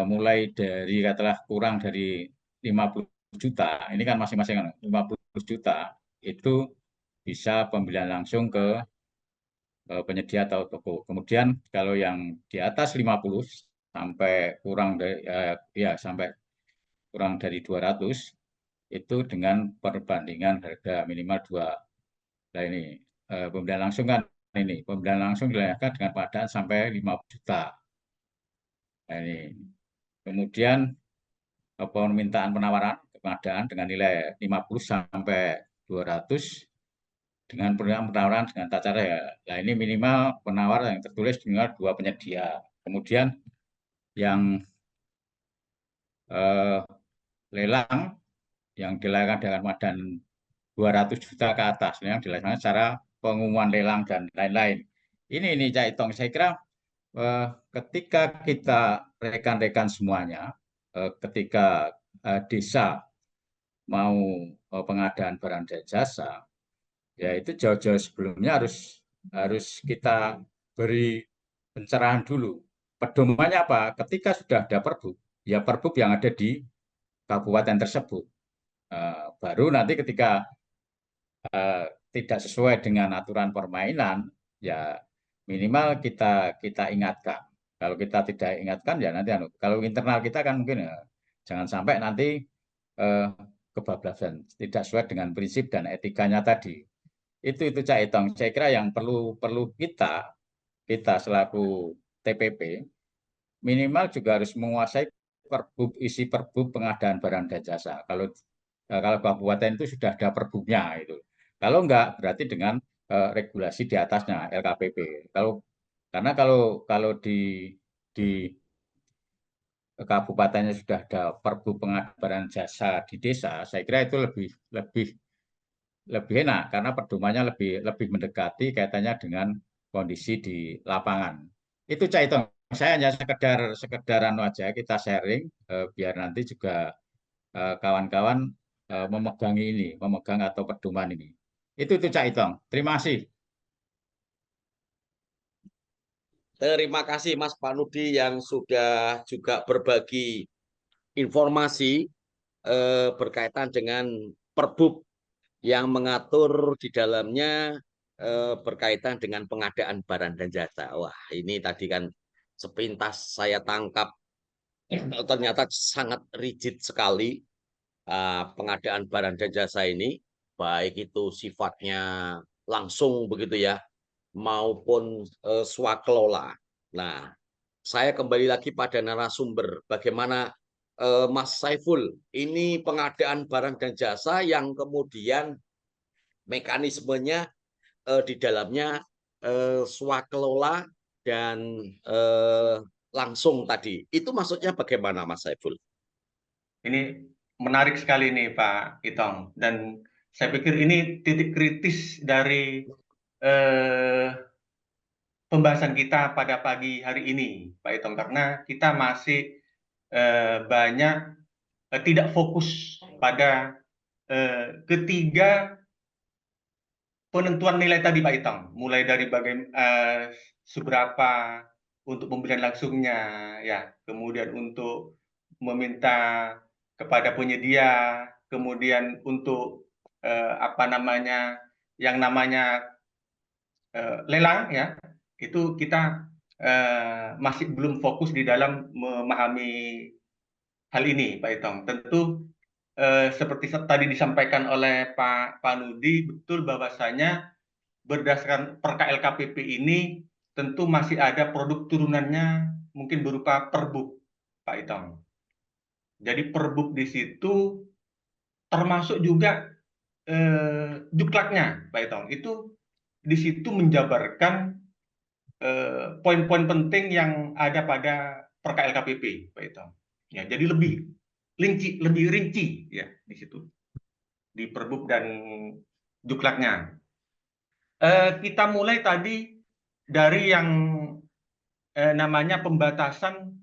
mulai dari katalah kurang dari 50 juta, ini kan masing-masing 50 juta itu bisa pembelian langsung ke penyedia atau toko. Kemudian kalau yang di atas 50 sampai kurang dari sampai kurang dari 200 itu dengan perbandingan harga minimal 2. Nah ini pembelian langsung kan ini pembelian langsung dilakukan dengan pengadaan sampai 50 juta. Nah ini kemudian permintaan penawaran pengadaan dengan nilai 50 sampai 200 dengan penawaran dengan tata cara ya. Nah ini minimal penawar yang tertulis minimal 2 penyedia. Kemudian yang lelang yang dilakukan dengan pengadaan 200 juta ke atas yang dilakukan secara pengumuman lelang dan lain-lain. Ini Cak Itong, saya kira ketika kita rekan-rekan semuanya, ketika desa mau pengadaan barang dan jasa, ya itu jauh-jauh sebelumnya harus kita beri pencerahan dulu. Pedomannya apa? Ketika sudah ada perbub, ya perbub yang ada di kabupaten tersebut. Baru nanti ketika tidak sesuai dengan aturan permainan, ya minimal kita ingatkan. Kalau kita tidak ingatkan, ya nanti kalau internal kita kan mungkin jangan sampai nanti kebablasan, tidak sesuai dengan prinsip dan etikanya tadi. Itu Cak Itong. Saya kira yang perlu kita selaku TPP minimal juga harus menguasai isi perbub pengadaan barang dan jasa. Kalau kabupaten itu sudah ada perbubnya itu. Kalau enggak berarti dengan regulasi di atasnya LKPP. Karena kalau di kabupatennya sudah ada perbub pengadaan barang jasa di desa, saya kira itu lebih enak karena pedomannya lebih mendekati kaitannya dengan kondisi di lapangan. Itu Cak Itong. Saya hanya sekedar aja kita sharing biar nanti juga kawan-kawan memegang atau pedoman ini. Itu Cak Itong. Terima kasih. Terima kasih Mas Panudi yang sudah juga berbagi informasi berkaitan dengan perbub yang mengatur di dalamnya berkaitan dengan pengadaan barang dan jasa. Wah, ini tadi kan sepintas saya tangkap ternyata sangat rigid sekali pengadaan barang dan jasa ini, baik itu sifatnya langsung begitu ya, maupun swakelola. Nah, saya kembali lagi pada narasumber, bagaimana Mas Saiful, ini pengadaan barang dan jasa yang kemudian mekanismenya di dalamnya swakelola dan langsung tadi. Itu maksudnya bagaimana, Mas Saiful? Ini menarik sekali nih Pak Itong, dan saya pikir ini titik kritis dari pembahasan kita pada pagi hari ini, Pak Itong, karena kita masih banyak tidak fokus pada ketiga penentuan nilai tadi, Pak Itong, mulai dari seberapa untuk pembelian langsungnya, ya, kemudian untuk meminta kepada penyedia, kemudian untuk apa namanya, yang namanya lelang, ya, itu kita masih belum fokus di dalam memahami hal ini, Pak Itong. Tentu seperti tadi disampaikan oleh Pak Nudi, betul bahwasanya berdasarkan Perka LKPP ini tentu masih ada produk turunannya mungkin berupa perbuk, Pak Itong. Jadi perbuk di situ termasuk juga juklaknya, Pak Itong. Itu di situ menjabarkan poin-poin penting yang ada pada Perka LKPP, Pak Itong. Ya, jadi lebih rinci ya di situ, di perbuk dan juklaknya. Kita mulai tadi dari yang namanya pembatasan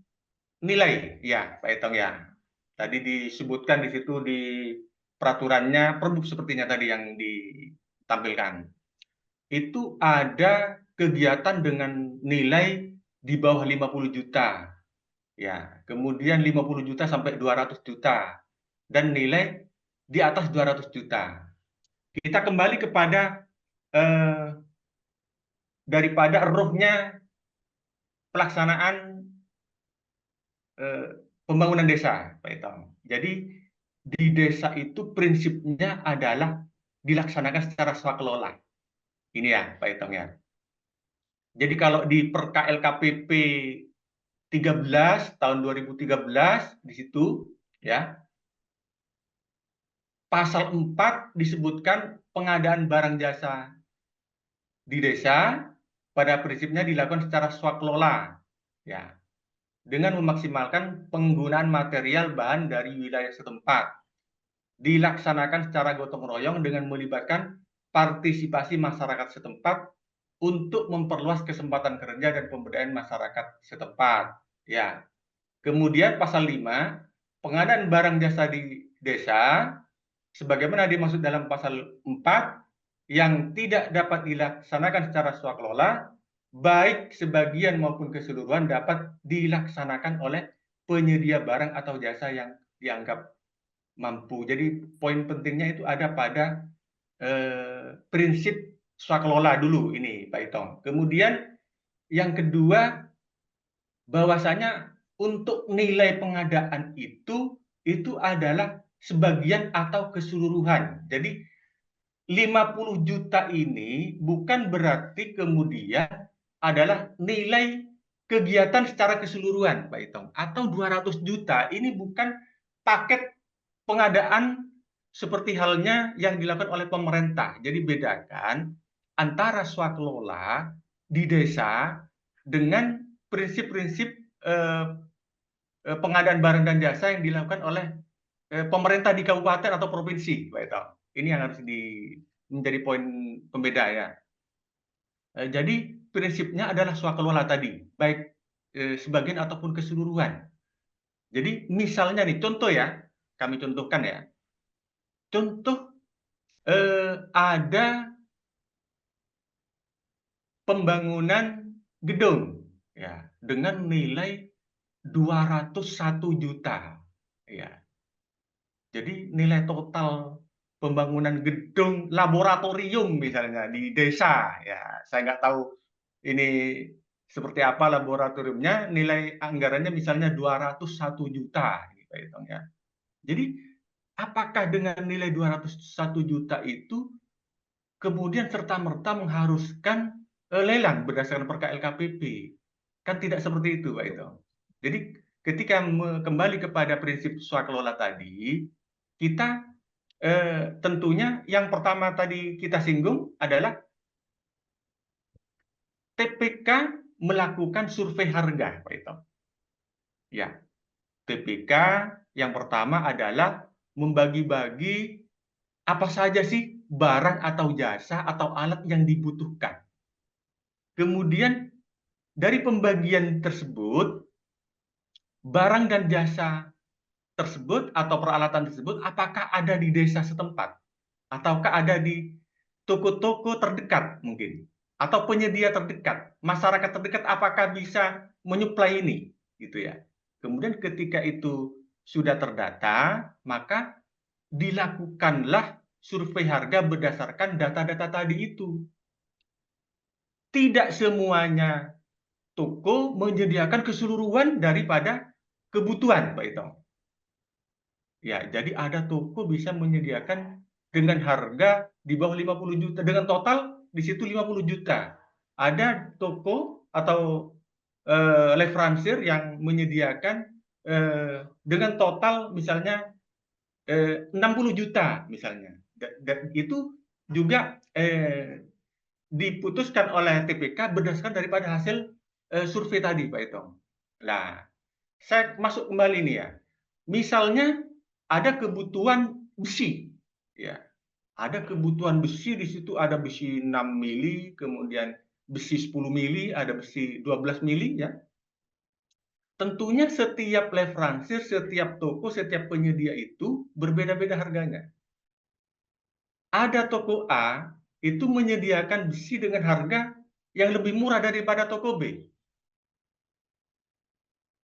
nilai, ya Pak Itong ya. Tadi disebutkan di situ di peraturannya, perbuk sepertinya tadi yang ditampilkan. Itu ada kegiatan dengan nilai di bawah 50 juta. Ya, kemudian 50 juta sampai 200 juta dan nilai di atas 200 juta. Kita kembali kepada daripada ruhnya pelaksanaan pembangunan desa, Pak Itong. Jadi di desa itu prinsipnya adalah dilaksanakan secara swakelola. Ini ya, Pak Itong ya. Jadi kalau di Perka LKPP 13 tahun 2013 di situ ya, pasal 4 disebutkan pengadaan barang jasa di desa pada prinsipnya dilakukan secara swakelola ya, dengan memaksimalkan penggunaan material bahan dari wilayah setempat, dilaksanakan secara gotong royong dengan melibatkan partisipasi masyarakat setempat untuk memperluas kesempatan kerja dan pemberdayaan masyarakat setempat. Ya. Kemudian pasal 5, pengadaan barang jasa di desa sebagaimana dimaksud dalam pasal 4 yang tidak dapat dilaksanakan secara swakelola, baik sebagian maupun keseluruhan dapat dilaksanakan oleh penyedia barang atau jasa yang dianggap mampu. Jadi poin pentingnya itu ada pada prinsip swakelola dulu ini, Pak Itong. Kemudian yang kedua, bahwasanya untuk nilai pengadaan itu adalah sebagian atau keseluruhan. Jadi 50 juta ini bukan berarti kemudian adalah nilai kegiatan secara keseluruhan, Pak Itong. Atau 200 juta ini bukan paket pengadaan seperti halnya yang dilakukan oleh pemerintah. Jadi bedakan antara swakelola di desa dengan prinsip-prinsip pengadaan barang dan jasa yang dilakukan oleh pemerintah di kabupaten atau provinsi, Pak Itong. Ini yang harus menjadi poin pembeda ya. Jadi prinsipnya adalah swakelola tadi, baik sebagian ataupun keseluruhan. Jadi misalnya nih, contoh ya, kami contohkan ya. Contoh ada pembangunan gedung ya dengan nilai 201 juta ya. Jadi nilai total pembangunan gedung laboratorium misalnya di desa ya, saya nggak tahu ini seperti apa laboratoriumnya, nilai anggarannya misalnya 201 juta gitu ya. Jadi apakah dengan nilai 201 juta itu kemudian serta-merta mengharuskan lelang berdasarkan perka LKPP? Kan tidak seperti itu, Pak Ito. Jadi ketika kembali kepada prinsip swakelola tadi, kita tentunya yang pertama tadi kita singgung adalah TPK melakukan survei harga, Pak Ito. Ya, TPK yang pertama adalah membagi-bagi apa saja sih barang atau jasa atau alat yang dibutuhkan. Kemudian dari pembagian tersebut, barang dan jasa tersebut atau peralatan tersebut apakah ada di desa setempat ataukah ada di toko-toko terdekat mungkin atau penyedia terdekat, masyarakat terdekat apakah bisa menyuplai ini gitu ya. Kemudian ketika itu sudah terdata, maka dilakukanlah survei harga berdasarkan data-data tadi itu. Tidak semuanya toko menyediakan keseluruhan daripada kebutuhan, Pak Ito. Ya, jadi ada toko bisa menyediakan dengan harga di bawah 50 juta, dengan total di situ 50 juta. Ada toko atau leveransir yang menyediakan dengan total misalnya 60 juta misalnya. Dan itu juga diputuskan oleh TPK berdasarkan daripada hasil survei tadi, Pak Ito. Nah, saya masuk kembali nih ya. Misalnya ada kebutuhan besi, ya. Ada kebutuhan besi di situ ada besi 6 mili, kemudian besi 10 mili, ada besi 12 mili ya. Tentunya setiap leveransir, setiap toko, setiap penyedia itu berbeda-beda harganya. Ada toko A itu menyediakan besi dengan harga yang lebih murah daripada toko B.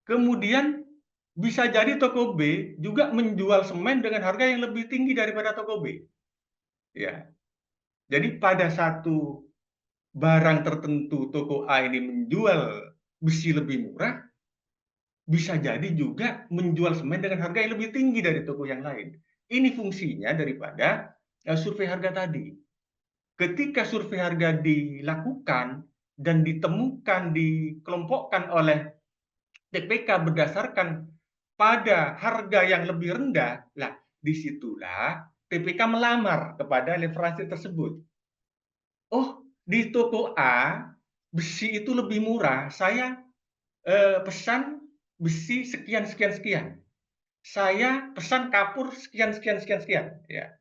Kemudian bisa jadi toko B juga menjual semen dengan harga yang lebih tinggi daripada toko B. Ya. Jadi pada satu barang tertentu toko A ini menjual besi lebih murah, bisa jadi juga menjual semen dengan harga yang lebih tinggi dari toko yang lain. Ini fungsinya daripada survei harga tadi. Ketika survei harga dilakukan dan ditemukan, dikelompokkan oleh TPK berdasarkan pada harga yang lebih rendah, lah disitulah TPK melamar kepada leveransir tersebut. Oh, di toko A besi itu lebih murah, saya pesan besi sekian sekian sekian. Saya pesan kapur sekian sekian sekian sekian, ya.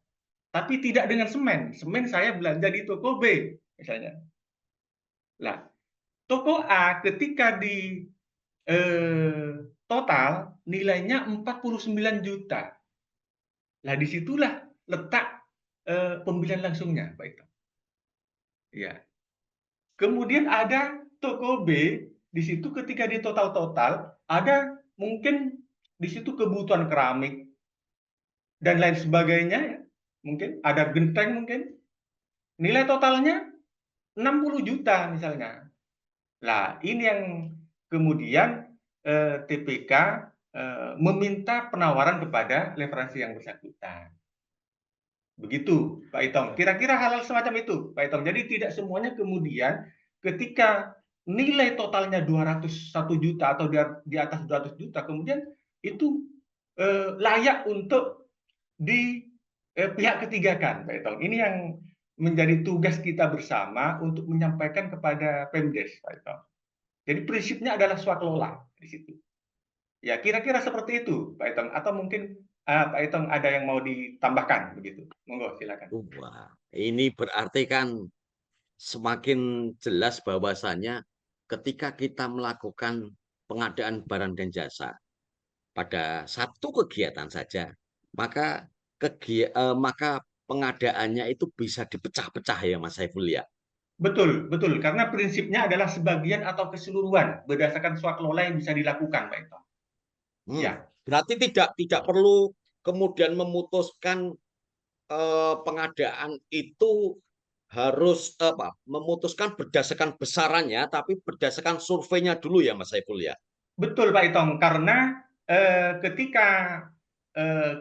Tapi tidak dengan semen. Semen saya belanja di toko B misalnya. Lah, toko A ketika di total nilainya 49 juta. Nah, disitulah letak pembelian langsungnya, Pak Ito. Ya. Kemudian ada toko B, di situ ketika di total-total, ada mungkin di situ kebutuhan keramik dan lain sebagainya, ya. Mungkin ada genteng mungkin. Nilai totalnya 60 juta misalnya. Nah, ini yang kemudian TPK meminta penawaran kepada leveransi yang bersangkutan. Begitu, Pak Itong. Kira-kira hal-hal semacam itu, Pak Itong. Jadi tidak semuanya kemudian ketika nilai totalnya 201 juta atau di atas 200 juta, kemudian itu layak untuk di pihak ketiga kan, Pak Itong. Ini yang menjadi tugas kita bersama untuk menyampaikan kepada Pemdes, Pak Itong. Jadi prinsipnya adalah swakelola di situ. Ya, kira-kira seperti itu, Pak Itong. Atau mungkin Pak Itong ada yang mau ditambahkan begitu. Monggo, silakan. Wah, ini berarti kan semakin jelas bahwasannya ketika kita melakukan pengadaan barang dan jasa pada satu kegiatan saja, maka pengadaannya itu bisa dipecah-pecah ya Mas Saiful ya. Betul, betul. Karena prinsipnya adalah sebagian atau keseluruhan berdasarkan swakelola yang bisa dilakukan, Pak Itong. Ya. Berarti tidak perlu kemudian memutuskan pengadaan itu harus memutuskan berdasarkan besarannya, tapi berdasarkan surveinya dulu ya Mas Saiful ya. Betul Pak Itong, karena ketika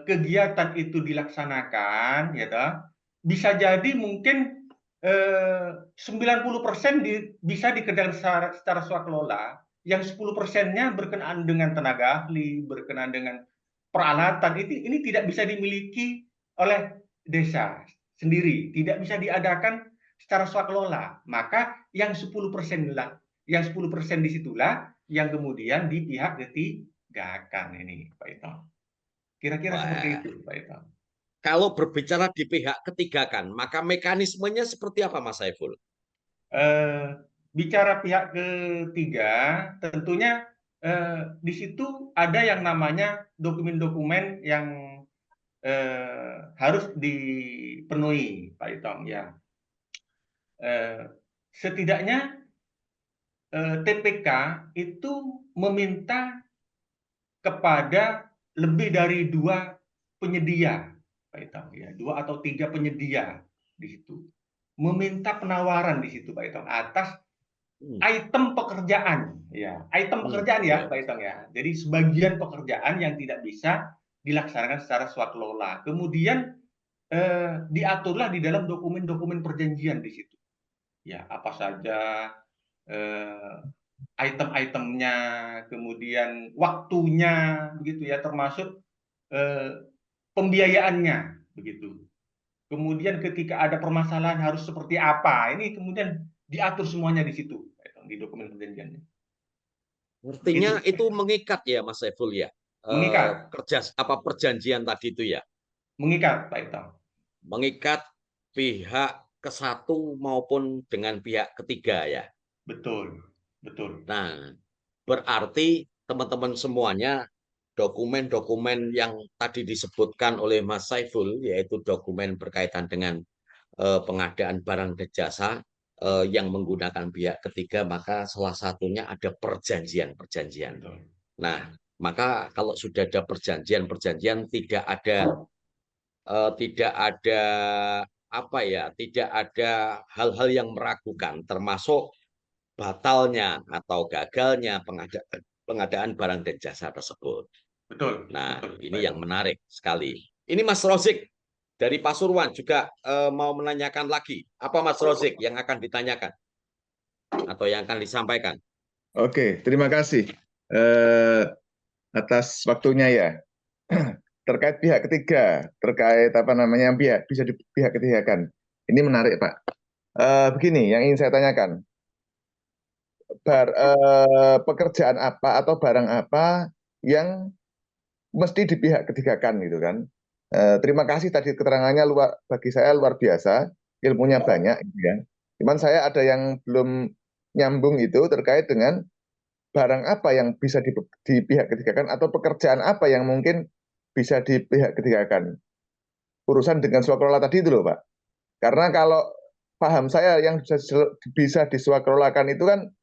kegiatan itu dilaksanakan, ya toh, bisa jadi mungkin 90% bisa dikerjakan secara swakelola, yang 10%-nya berkenaan dengan tenaga ahli, berkenaan dengan peralatan, ini tidak bisa dimiliki oleh desa sendiri, tidak bisa diadakan secara swakelola. Maka yang 10% lah, yang 10% disitulah yang kemudian di pihak ketiga akan ini, Pak Ito. Kira-kira seperti Wah, itu, Pak Ito. kalau berbicara di pihak ketiga kan, maka mekanismenya seperti apa, Mas Saiful? Bicara pihak ketiga, tentunya di situ ada yang namanya dokumen-dokumen yang harus dipenuhi, Pak Itong, ya. Setidaknya TPK itu meminta kepada lebih dari 2 penyedia, Pak Itong, ya, 2 atau 3 penyedia di situ. Meminta penawaran di situ, Pak Itong, atas item pekerjaan, ya, item pekerjaan ya, Pak Itong, ya. Jadi sebagian pekerjaan yang tidak bisa dilaksanakan secara swakelola. Kemudian diaturlah di dalam dokumen-dokumen perjanjian di situ. Ya, apa saja item-itemnya, kemudian waktunya, begitu ya, termasuk pembiayaannya, begitu. Kemudian ketika ada permasalahan harus seperti apa, ini kemudian diatur semuanya di situ, di dokumen perjanjiannya. Artinya Begitu. itu mengikat ya, Mas Saiful ya. Mengikat. Perjanjian tadi itu ya. Mengikat, Pak Ito. Mengikat pihak ke satu maupun dengan pihak ketiga ya. Betul, betul. Nah, berarti teman-teman semuanya dokumen-dokumen yang tadi disebutkan oleh Mas Saiful, yaitu dokumen berkaitan dengan pengadaan barang dan jasa yang menggunakan pihak ketiga, maka salah satunya ada perjanjian-perjanjian. Nah, maka kalau sudah ada perjanjian-perjanjian, tidak ada apa ya, tidak ada hal-hal yang meragukan, termasuk batalnya atau gagalnya pengadaan barang dan jasa tersebut. Betul. Nah, betul, ini Pak yang Ito. menarik sekali. Ini Mas Rozik dari Pasuruan juga mau menanyakan lagi. Apa Mas Rozik yang akan ditanyakan atau yang akan disampaikan? Oke, terima kasih atas waktunya ya. Terkait pihak ketiga, terkait apa namanya bisa di pihak ketiga kan. Ini menarik Pak. Begini, yang ingin saya tanyakan, pekerjaan apa atau barang apa yang mesti di pihak ketiga kan gitu kan. Terima kasih tadi keterangannya bagi saya luar biasa, ilmunya banyak gitu ya. Cuman saya ada yang belum nyambung itu terkait dengan barang apa yang bisa di pihak ketiga kan atau pekerjaan apa yang mungkin bisa di pihak ketiga kan. Urusan dengan swakelola tadi itu loh Pak. Karena kalau paham saya yang bisa diswakelolakan itu kan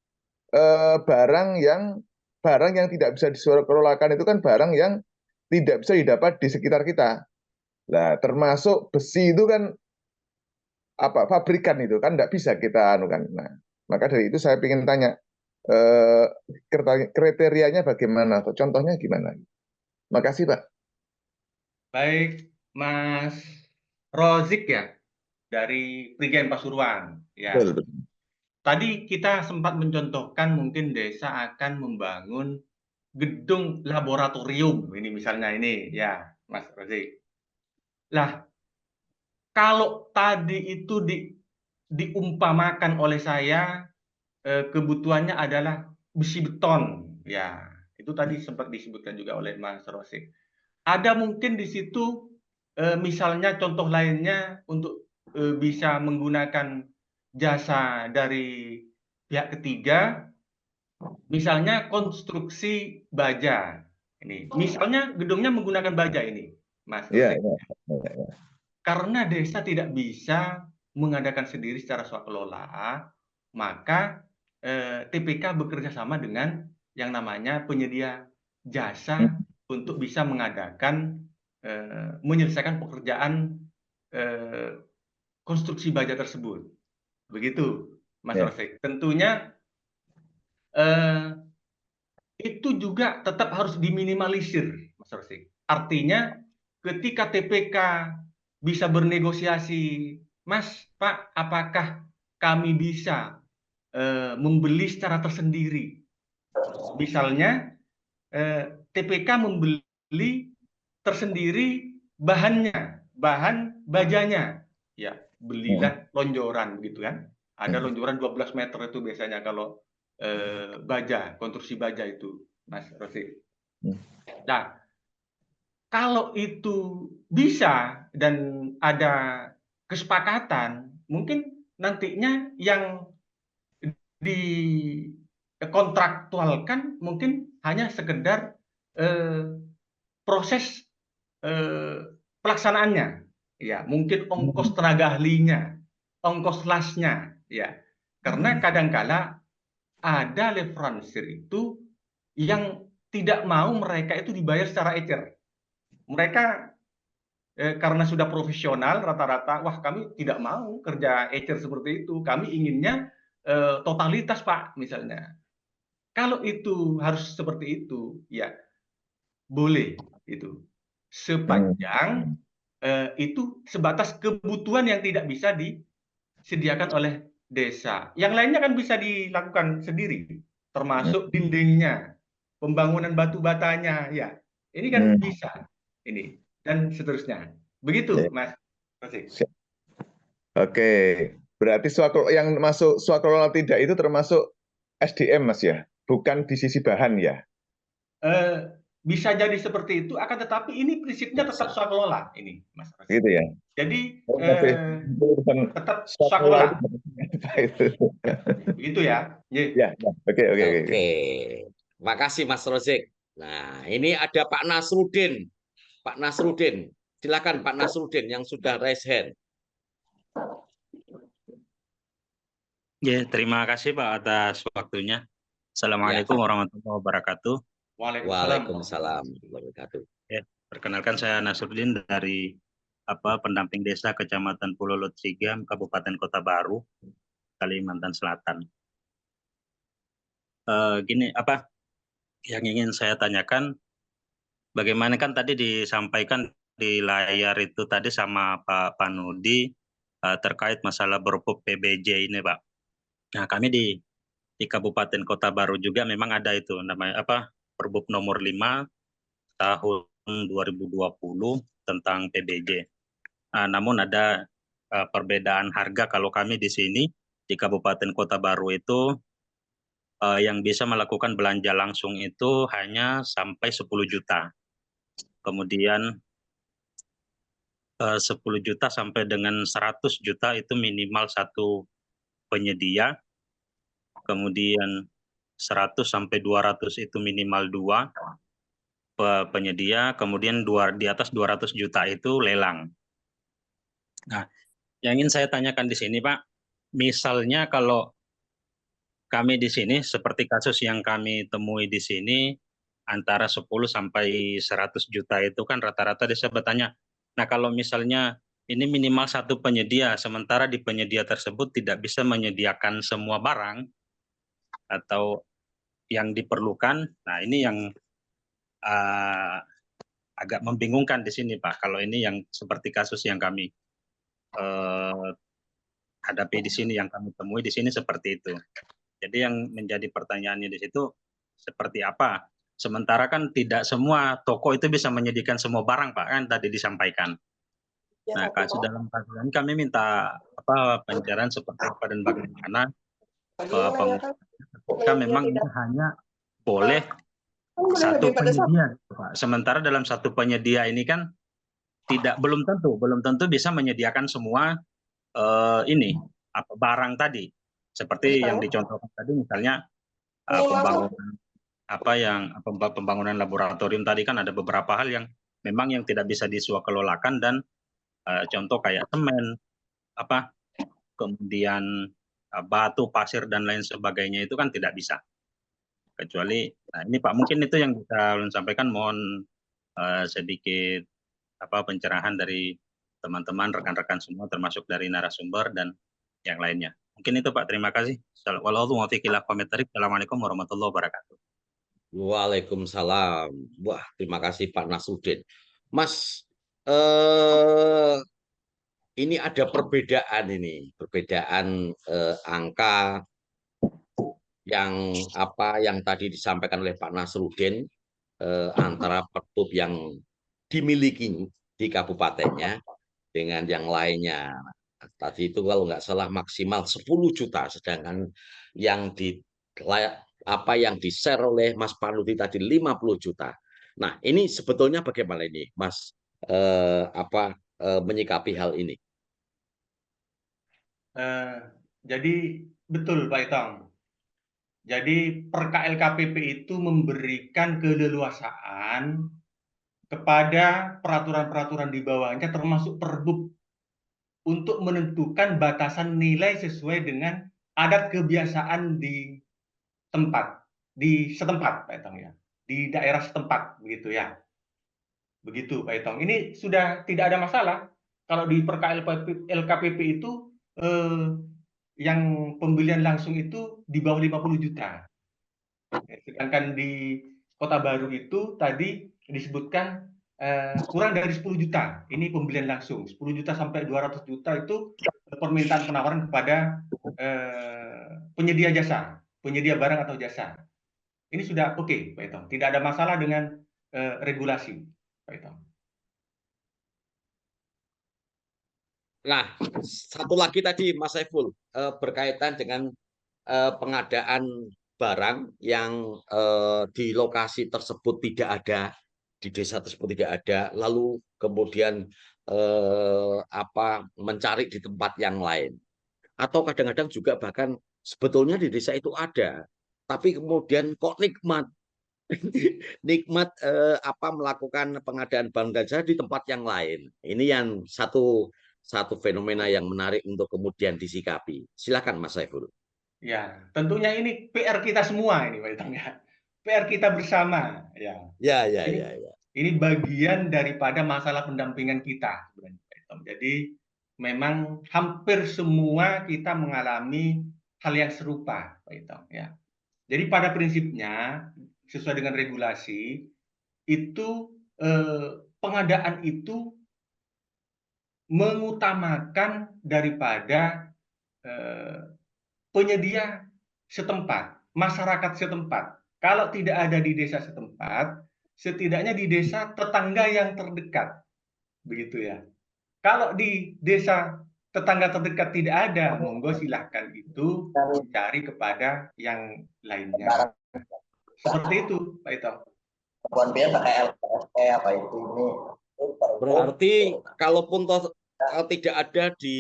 barang yang tidak bisa diswakelolakan itu kan barang yang tidak bisa didapat di sekitar kita. Nah, termasuk besi itu kan apa pabrikan itu kan tidak bisa kita anukan. Nah, maka dari itu saya ingin tanya kriterianya bagaimana atau contohnya gimana? Makasih Pak. Baik, Mas Rozik ya, dari Prigen Pasuruan. Ya. Betul, betul. Tadi kita sempat mencontohkan mungkin desa akan membangun gedung laboratorium. Ini misalnya ini, ya, Mas Rozik. Lah, kalau tadi itu diumpamakan oleh saya, kebutuhannya adalah besi beton. Ya, itu tadi sempat disebutkan juga oleh Mas Rozik. Ada mungkin di situ misalnya contoh lainnya untuk bisa menggunakan jasa dari pihak ketiga, misalnya konstruksi baja. Ini, misalnya gedungnya menggunakan baja ini, Mas Iya, Rozik. iya. Karena desa tidak bisa mengadakan sendiri secara swakelola, maka TPK bekerja sama dengan yang namanya penyedia jasa untuk bisa mengadakan menyelesaikan pekerjaan konstruksi baja tersebut. Begitu, Mas Ya. Rosek. Tentunya itu juga tetap harus diminimalisir, Mas Rosik. Artinya ketika TPK bisa bernegosiasi, Mas, Pak, apakah kami bisa membeli secara tersendiri? Misalnya TPK membeli tersendiri bahan bajanya, ya belilah lonjoran begitu kan. Ada lonjoran 12 meter itu biasanya kalau baja, konstruksi baja itu, Mas Rosi. Nah, kalau itu bisa dan ada kesepakatan, mungkin nantinya yang dikontraktualkan mungkin hanya sekedar proses pelaksanaannya, ya mungkin ongkos tenaga ahlinya, ongkos lasnya, ya karena kadangkala ada leverancer itu yang tidak mau mereka itu dibayar secara ecer. Mereka karena sudah profesional rata-rata, wah kami tidak mau kerja ecer seperti itu, kami inginnya totalitas Pak misalnya. Kalau itu harus seperti itu, ya boleh itu, sepanjang itu sebatas kebutuhan yang tidak bisa disediakan oleh desa. Yang lainnya kan bisa dilakukan sendiri, termasuk dindingnya, pembangunan batu batanya, ya ini kan bisa ini dan seterusnya. Begitu, Mas Rosik. Oke, berarti yang masuk swakelola tidak itu termasuk SDM, Mas ya, bukan di sisi bahan ya? Bisa jadi seperti itu, akan tetapi ini prinsipnya tetap swakelola ini, Mas Rosik. Gitu ya. Jadi tetap swakelola. swakelola. Begitu ya. Ya, oke. Makasih Mas Rozik. Nah, ini ada Pak Nasrudin. Pak Nasrudin, silakan Pak Nasrudin yang sudah raise hand. Ya, terima kasih Pak atas waktunya. Assalamualaikum warahmatullahi wabarakatuh. Waalaikumsalam warahmatullahi wabarakatuh. Ya, perkenalkan saya Nasrudin dari pendamping desa Kecamatan Pulau Lutsigam, Kabupaten Kota Baru, Kalimantan Selatan. Yang ingin saya tanyakan, bagaimana kan tadi disampaikan di layar itu tadi sama Pak Panudi terkait masalah Perbup PBJ ini, Pak. Nah, kami di Kabupaten Kota Baru juga memang ada itu namanya Perbup nomor 5 tahun 2020 tentang PBJ. Namun ada perbedaan harga kalau kami di sini di Kabupaten Kota Baru itu yang bisa melakukan belanja langsung itu hanya sampai 10 juta. Kemudian 10 juta sampai dengan 100 juta itu minimal satu penyedia. Kemudian 100 sampai 200 itu minimal 2 penyedia. Kemudian di atas 200 juta itu lelang. Nah, yang ingin saya tanyakan di sini, Pak, misalnya kalau kami di sini, seperti kasus yang kami temui di sini, antara 10 sampai 100 juta itu kan rata-rata desa bertanya, nah kalau misalnya ini minimal satu penyedia, sementara di penyedia tersebut tidak bisa menyediakan semua barang atau yang diperlukan, nah ini yang agak membingungkan di sini, Pak, kalau ini yang seperti kasus yang kami hadapi di sini, yang kami temui di sini seperti itu. Jadi yang menjadi pertanyaannya di situ seperti apa? Sementara kan tidak semua toko itu bisa menyediakan semua barang, Pak, kan tadi disampaikan. Nah, dalam kasus ini kami minta pencerahan seperti apa dan bagaimana pengusaha memang ini hanya boleh satu penyedia, Pak. Sementara dalam satu penyedia ini kan belum tentu bisa menyediakan semua barang tadi. Seperti yang dicontohkan tadi, misalnya pembangunan laboratorium tadi kan ada beberapa hal yang memang yang tidak bisa diswakelolakan dan contoh kayak semen, kemudian batu, pasir dan lain sebagainya itu kan tidak bisa. Kecuali, nah ini Pak mungkin itu yang bisa ulun sampaikan. Mohon sedikit pencerahan dari teman-teman, rekan-rekan semua, termasuk dari narasumber dan yang lainnya. Mungkin itu Pak, terima kasih. Assalamualaikum warahmatullahi wabarakatuh. Waalaikumsalam. Wah, terima kasih Pak Nasruddin. Mas, eh, ini ada perbedaan ini, perbedaan angka yang tadi disampaikan oleh Pak Nasruddin antara pertup yang dimiliki di kabupatennya dengan yang lainnya. Tadi itu kalau nggak salah maksimal 10 juta, sedangkan yang yang di-share oleh Mas Panuti tadi 50 juta. Nah, ini sebetulnya bagaimana ini, Mas? Menyikapi hal ini? Jadi betul Pak Itong. Jadi per KLKPP itu memberikan keleluasaan kepada peraturan-peraturan di bawahnya termasuk Perbup untuk menentukan batasan nilai sesuai dengan adat kebiasaan di setempat Pak Itong ya. Di daerah setempat begitu ya. Begitu Pak Itong. Ini sudah tidak ada masalah. Kalau di per LKPP itu yang pembelian langsung itu di bawah 50 juta. Sedangkan di Kota Baru itu tadi disebutkan kurang dari 10 juta. Ini pembelian langsung. 10 juta sampai 200 juta itu permintaan penawaran kepada penyedia jasa, penyedia barang atau jasa. Ini sudah oke, Pak Itong. Tidak ada masalah dengan regulasi, Pak Itong. Nah, satu lagi tadi Mas Saiful berkaitan dengan pengadaan barang yang di lokasi tersebut tidak ada, di desa tersebut tidak ada, lalu kemudian mencari di tempat yang lain, atau kadang-kadang juga bahkan sebetulnya di desa itu ada, tapi kemudian kok nikmat melakukan pengadaan barang dan jasa di tempat yang lain. Ini yang satu fenomena yang menarik untuk kemudian disikapi. Silakan Mas Saiful. Ya, tentunya ini PR kita semua ini, Pak Itong ya. PR kita bersama ya. Ya. Ini bagian daripada masalah pendampingan kita sebenarnya, Pak Itong. Jadi memang hampir semua kita mengalami hal yang serupa, Pak Itong ya. Jadi pada prinsipnya sesuai dengan regulasi itu pengadaan itu mengutamakan daripada penyedia setempat, masyarakat setempat. Kalau tidak ada di desa setempat, setidaknya di desa tetangga yang terdekat, begitu ya. Kalau di desa tetangga terdekat tidak ada, monggo silahkan itu mencari kepada yang lainnya. Seperti itu, Pak Ito. Berarti kalaupun tidak ada di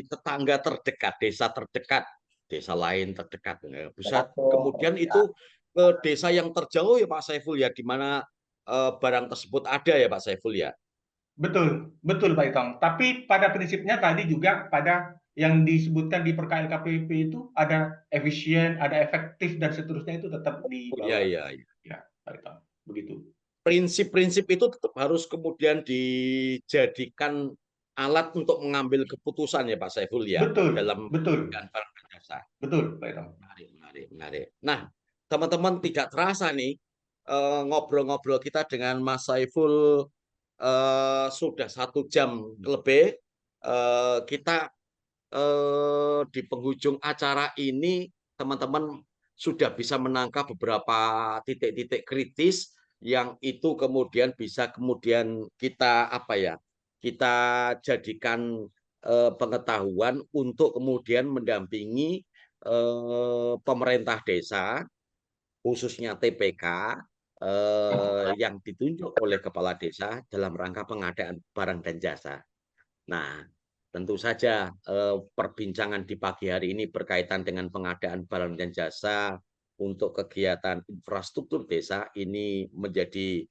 tetangga terdekat, desa terdekat, desa lain terdekat, bisa kemudian itu ke desa yang terjauh ya Pak Saiful ya, di mana barang tersebut ada ya Pak Saiful ya. Betul Pak Itong. Tapi pada prinsipnya tadi juga pada yang disebutkan di per KLKPP itu ada efisien, ada efektif dan seterusnya itu tetap di bawah. Iya. Ya, Pak Itong. Begitu. Prinsip-prinsip itu tetap harus kemudian dijadikan alat untuk mengambil keputusan ya Pak Saiful ya. Betul. Dalam barang dan jasa. Betul Pak Itong. Menarik. Nah, teman-teman tidak terasa nih ngobrol-ngobrol kita dengan Mas Saiful sudah 1 jam lebih. Kita di penghujung acara ini teman-teman sudah bisa menangkap beberapa titik-titik kritis yang itu kemudian bisa kita jadikan pengetahuan untuk kemudian mendampingi pemerintah desa, khususnya TPK yang ditunjuk oleh kepala desa dalam rangka pengadaan barang dan jasa. Nah, tentu saja perbincangan di pagi hari ini berkaitan dengan pengadaan barang dan jasa untuk kegiatan infrastruktur desa ini menjadi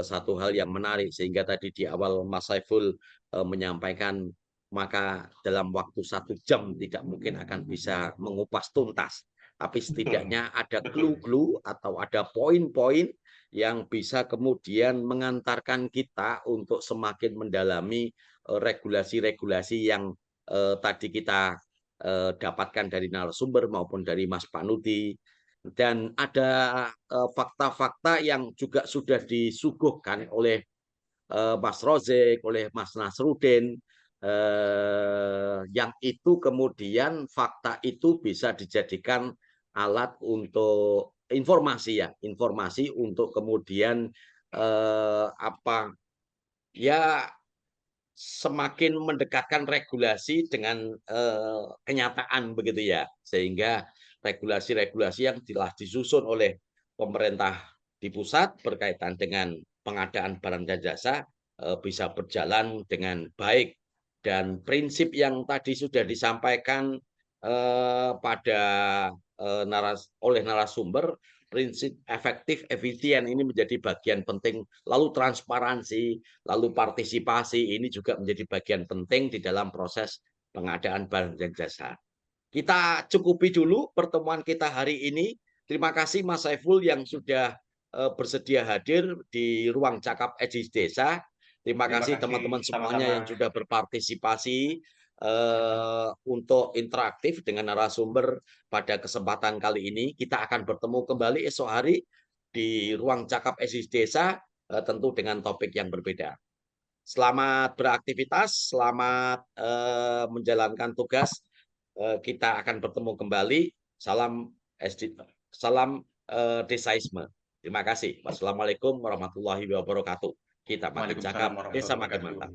satu hal yang menarik, sehingga tadi di awal Mas Saiful menyampaikan maka dalam waktu 1 jam tidak mungkin akan bisa mengupas tuntas. Tapi setidaknya ada clue-clue atau ada poin-poin yang bisa kemudian mengantarkan kita untuk semakin mendalami regulasi-regulasi yang tadi kita dapatkan dari narasumber maupun dari Mas Panuti. Dan ada fakta-fakta yang juga sudah disuguhkan oleh Mas Rozik, oleh Mas Nasruddin, yang itu kemudian fakta itu bisa dijadikan alat untuk informasi ya, informasi untuk kemudian apa ya semakin mendekatkan regulasi dengan kenyataan begitu ya, sehingga regulasi-regulasi yang telah disusun oleh pemerintah di pusat berkaitan dengan pengadaan barang dan jasa bisa berjalan dengan baik. Dan prinsip yang tadi sudah disampaikan pada oleh narasumber, prinsip efektif, efisien ini menjadi bagian penting. Lalu transparansi, lalu partisipasi ini juga menjadi bagian penting di dalam proses pengadaan barang dan jasa. Kita cukupi dulu pertemuan kita hari ini. Terima kasih Mas Saiful yang sudah bersedia hadir di ruang cakap Edis Desa. Terima kasih teman-teman semuanya yang sudah berpartisipasi untuk interaktif dengan narasumber pada kesempatan kali ini. Kita akan bertemu kembali esok hari di ruang cakap Edis Desa, tentu dengan topik yang berbeda. Selamat beraktivitas, selamat menjalankan tugas. Kita akan bertemu kembali. Salam desaisme. Terima kasih. Wassalamualaikum warahmatullahi wabarakatuh. Kita makin cakap, desa makin mantap.